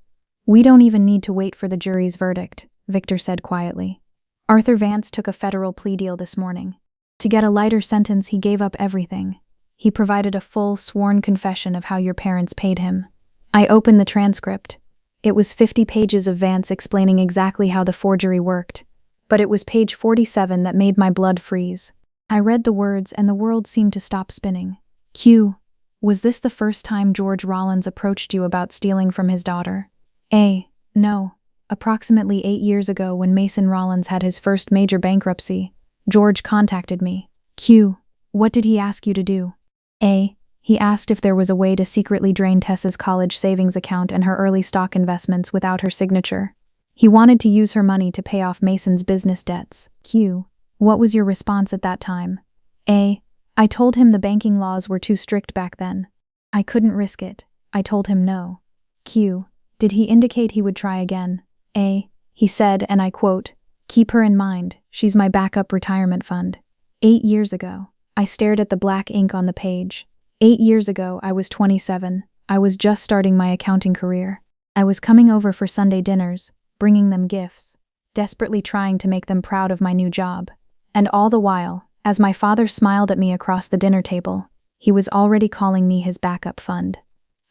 "We don't even need to wait for the jury's verdict," Victor said quietly. "Arthur Vance took a federal plea deal this morning. To get a lighter sentence, he gave up everything. He provided a full, sworn confession of how your parents paid him." I opened the transcript. It was 50 pages of Vance explaining exactly how the forgery worked. But it was page 47 that made my blood freeze. I read the words and the world seemed to stop spinning. Q. Was this the first time George Rollins approached you about stealing from his daughter? A. No. Approximately 8 years ago, when Mason Rollins had his first major bankruptcy, George contacted me. Q. What did he ask you to do? A. He asked if there was a way to secretly drain Tessa's college savings account and her early stock investments without her signature. He wanted to use her money to pay off Mason's business debts. Q. What was your response at that time? A. I told him the banking laws were too strict back then. I couldn't risk it. I told him no. Q. Did he indicate he would try again? A. He said, and I quote, "Keep her in mind, she's my backup retirement fund." 8 years ago. I stared at the black ink on the page. 8 years ago, I was 27. I was just starting my accounting career. I was coming over for Sunday dinners, bringing them gifts, desperately trying to make them proud of my new job. And all the while, as my father smiled at me across the dinner table, he was already calling me his backup fund.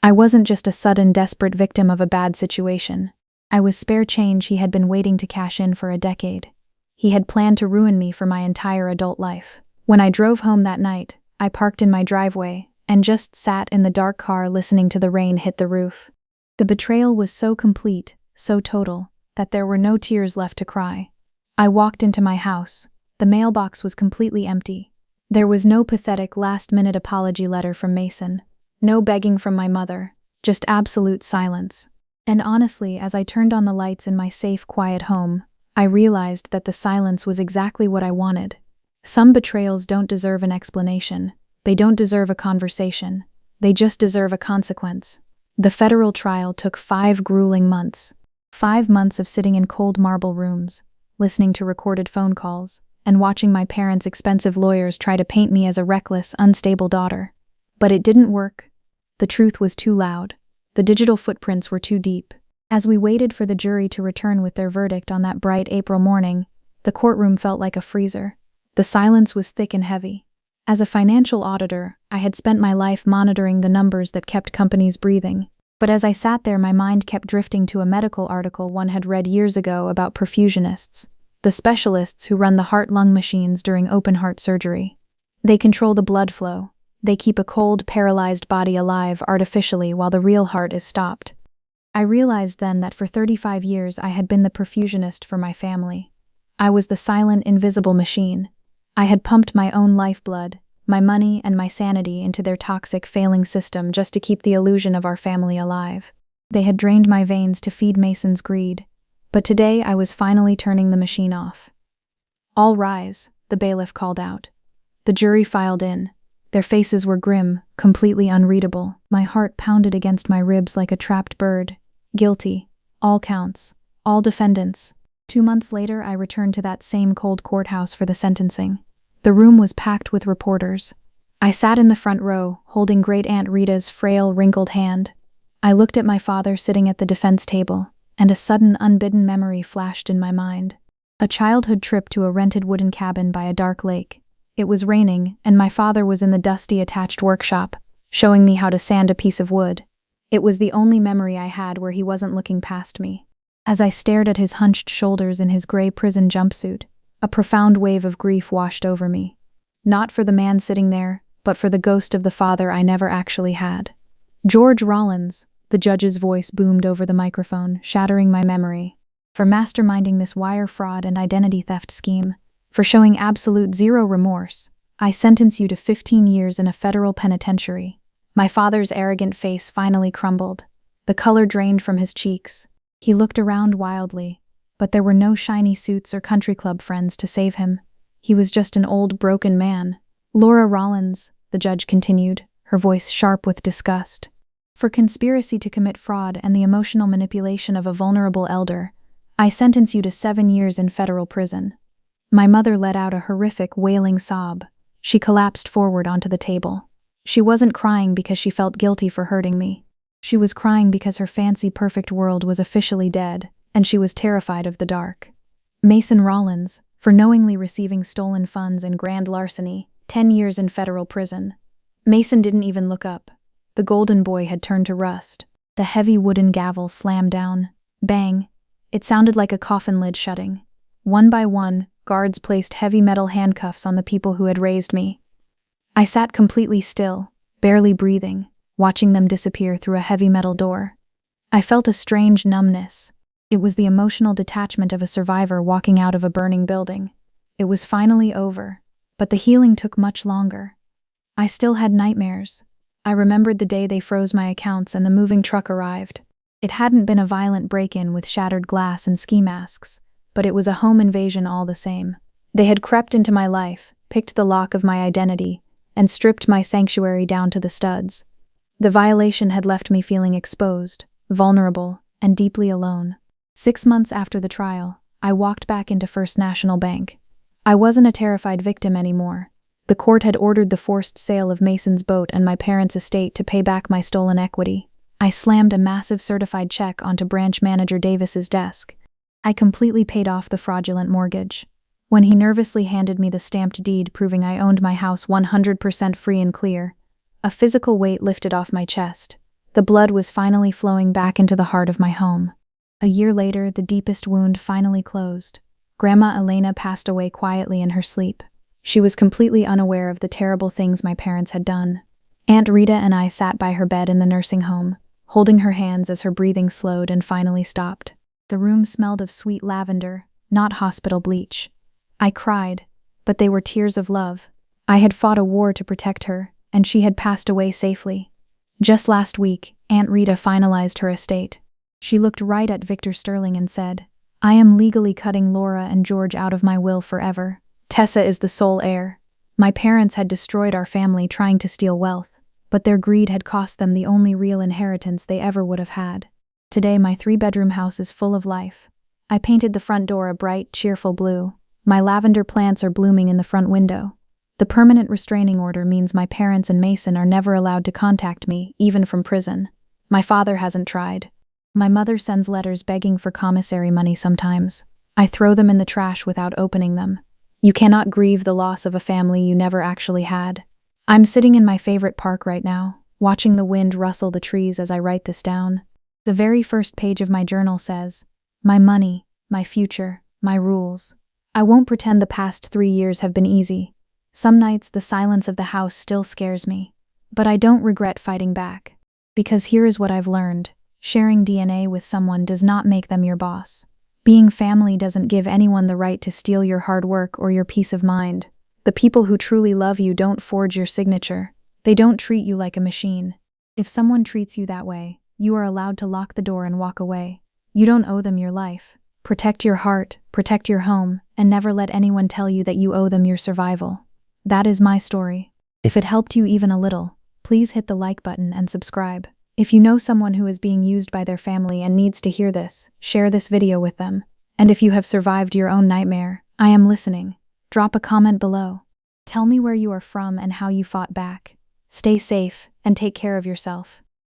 I wasn't just a sudden, desperate victim of a bad situation. I was spare change he had been waiting to cash in for a decade. He had planned to ruin me for my entire adult life. When I drove home that night, I parked in my driveway and just sat in the dark car listening to the rain hit the roof. The betrayal was so complete, so total, that there were no tears left to cry. I walked into my house. The mailbox was completely empty. There was no pathetic last-minute apology letter from Mason, no begging from my mother, just absolute silence. And honestly, as I turned on the lights in my safe, quiet home, I realized that the silence was exactly what I wanted. Some betrayals don't deserve an explanation. They don't deserve a conversation. They just deserve a consequence. The federal trial took 5 grueling months. 5 months of sitting in cold marble rooms, listening to recorded phone calls, and watching my parents' expensive lawyers try to paint me as a reckless, unstable daughter. But it didn't work. The truth was too loud. The digital footprints were too deep. As we waited for the jury to return with their verdict on that bright April morning, the courtroom felt like a freezer. The silence was thick and heavy. As a financial auditor, I had spent my life monitoring the numbers that kept companies breathing. But as I sat there, my mind kept drifting to a medical article one had read years ago about perfusionists, the specialists who run the heart-lung machines during open-heart surgery. They control the blood flow. They keep a cold, paralyzed body alive artificially while the real heart is stopped. I realized then that for 35 years I had been the perfusionist for my family. I was the silent, invisible machine. I had pumped my own lifeblood, my money and my sanity into their toxic, failing system just to keep the illusion of our family alive. They had drained my veins to feed Mason's greed. But today I was finally turning the machine off. "All rise," the bailiff called out. The jury filed in. Their faces were grim, completely unreadable. My heart pounded against my ribs like a trapped bird. Guilty. All counts. All defendants. 2 months later, I returned to that same cold courthouse for the sentencing. The room was packed with reporters. I sat in the front row, holding Great Aunt Rita's frail, wrinkled hand. I looked at my father sitting at the defense table, and a sudden, unbidden memory flashed in my mind. A childhood trip to a rented wooden cabin by a dark lake. It was raining, and my father was in the dusty attached workshop, showing me how to sand a piece of wood. It was the only memory I had where he wasn't looking past me. As I stared at his hunched shoulders in his gray prison jumpsuit, a profound wave of grief washed over me. Not for the man sitting there, but for the ghost of the father I never actually had. "George Rollins," the judge's voice boomed over the microphone, shattering my memory. "For masterminding this wire fraud and identity theft scheme, for showing absolute zero remorse, I sentence you to 15 years in a federal penitentiary." My father's arrogant face finally crumbled. The color drained from his cheeks. He looked around wildly. but there were no shiny suits or country club friends to save him. He was just an old, broken man. Laura Rollins, the judge continued, her voice sharp with disgust. For conspiracy to commit fraud and the emotional manipulation of a vulnerable elder, I sentence you to 7 years in federal prison. My mother let out a horrific, wailing sob. She collapsed forward onto the table. She wasn't crying because she felt guilty for hurting me. She was crying because her fancy, perfect world was officially dead, and she was terrified of the dark. Mason Rollins, for knowingly receiving stolen funds and grand larceny, 10 years in federal prison. Mason didn't even look up. The golden boy had turned to rust. The heavy wooden gavel slammed down. Bang! It sounded like a coffin lid shutting. One by one, guards placed heavy metal handcuffs on the people who had raised me. I sat completely still, barely breathing, watching them disappear through a heavy metal door. I felt a strange numbness. It was the emotional detachment of a survivor walking out of a burning building. It was finally over, but the healing took much longer. I still had nightmares. I remembered the day they froze my accounts and the moving truck arrived. It hadn't been a violent break-in with shattered glass and ski masks, but it was a home invasion all the same. They had crept into my life, picked the lock of my identity, and stripped my sanctuary down to the studs. The violation had left me feeling exposed, vulnerable, and deeply alone. 6 months after the trial, I walked back into First National Bank. I wasn't a terrified victim anymore. The court had ordered the forced sale of Mason's boat and my parents' estate to pay back my stolen equity. I slammed a massive certified check onto branch manager Davis's desk. I completely paid off the fraudulent mortgage. When he nervously handed me the stamped deed proving I owned my house 100% free and clear, a physical weight lifted off my chest. The blood was finally flowing back into the heart of my home. A year later, the deepest wound finally closed. Grandma Elena passed away quietly in her sleep. She was completely unaware of the terrible things my parents had done. Aunt Rita and I sat by her bed in the nursing home, holding her hands as her breathing slowed and finally stopped. The room smelled of sweet lavender, not hospital bleach. I cried, but they were tears of love. I had fought a war to protect her, and she had passed away safely. Just last week, Aunt Rita finalized her estate. She looked right at Victor Sterling and said, "I am legally cutting Laura and George out of my will forever. Tessa is the sole heir." My parents had destroyed our family trying to steal wealth, but their greed had cost them the only real inheritance they ever would have had. Today, my 3-bedroom house is full of life. I painted the front door a bright, cheerful blue. My lavender plants are blooming in the front window. The permanent restraining order means my parents and Mason are never allowed to contact me, even from prison. My father hasn't tried. My mother sends letters begging for commissary money sometimes. I throw them in the trash without opening them. You cannot grieve the loss of a family you never actually had. I'm sitting in my favorite park right now, watching the wind rustle the trees as I write this down. The very first page of my journal says, "My money, my future, my rules." I won't pretend the past 3 years have been easy. Some nights the silence of the house still scares me. But I don't regret fighting back. Because here is what I've learned. Sharing DNA with someone does not make them your boss. Being family doesn't give anyone the right to steal your hard work or your peace of mind. The people who truly love you don't forge your signature. They don't treat you like a machine. If someone treats you that way, you are allowed to lock the door and walk away. You don't owe them your life. Protect your heart, protect your home, and never let anyone tell you that you owe them your survival. That is my story. If it helped you even a little, please hit the like button and subscribe. If you know someone who is being used by their family and needs to hear this, share this video with them. And if you have survived your own nightmare, I am listening. Drop a comment below. Tell me where you are from and how you fought back. Stay safe and take care of yourself.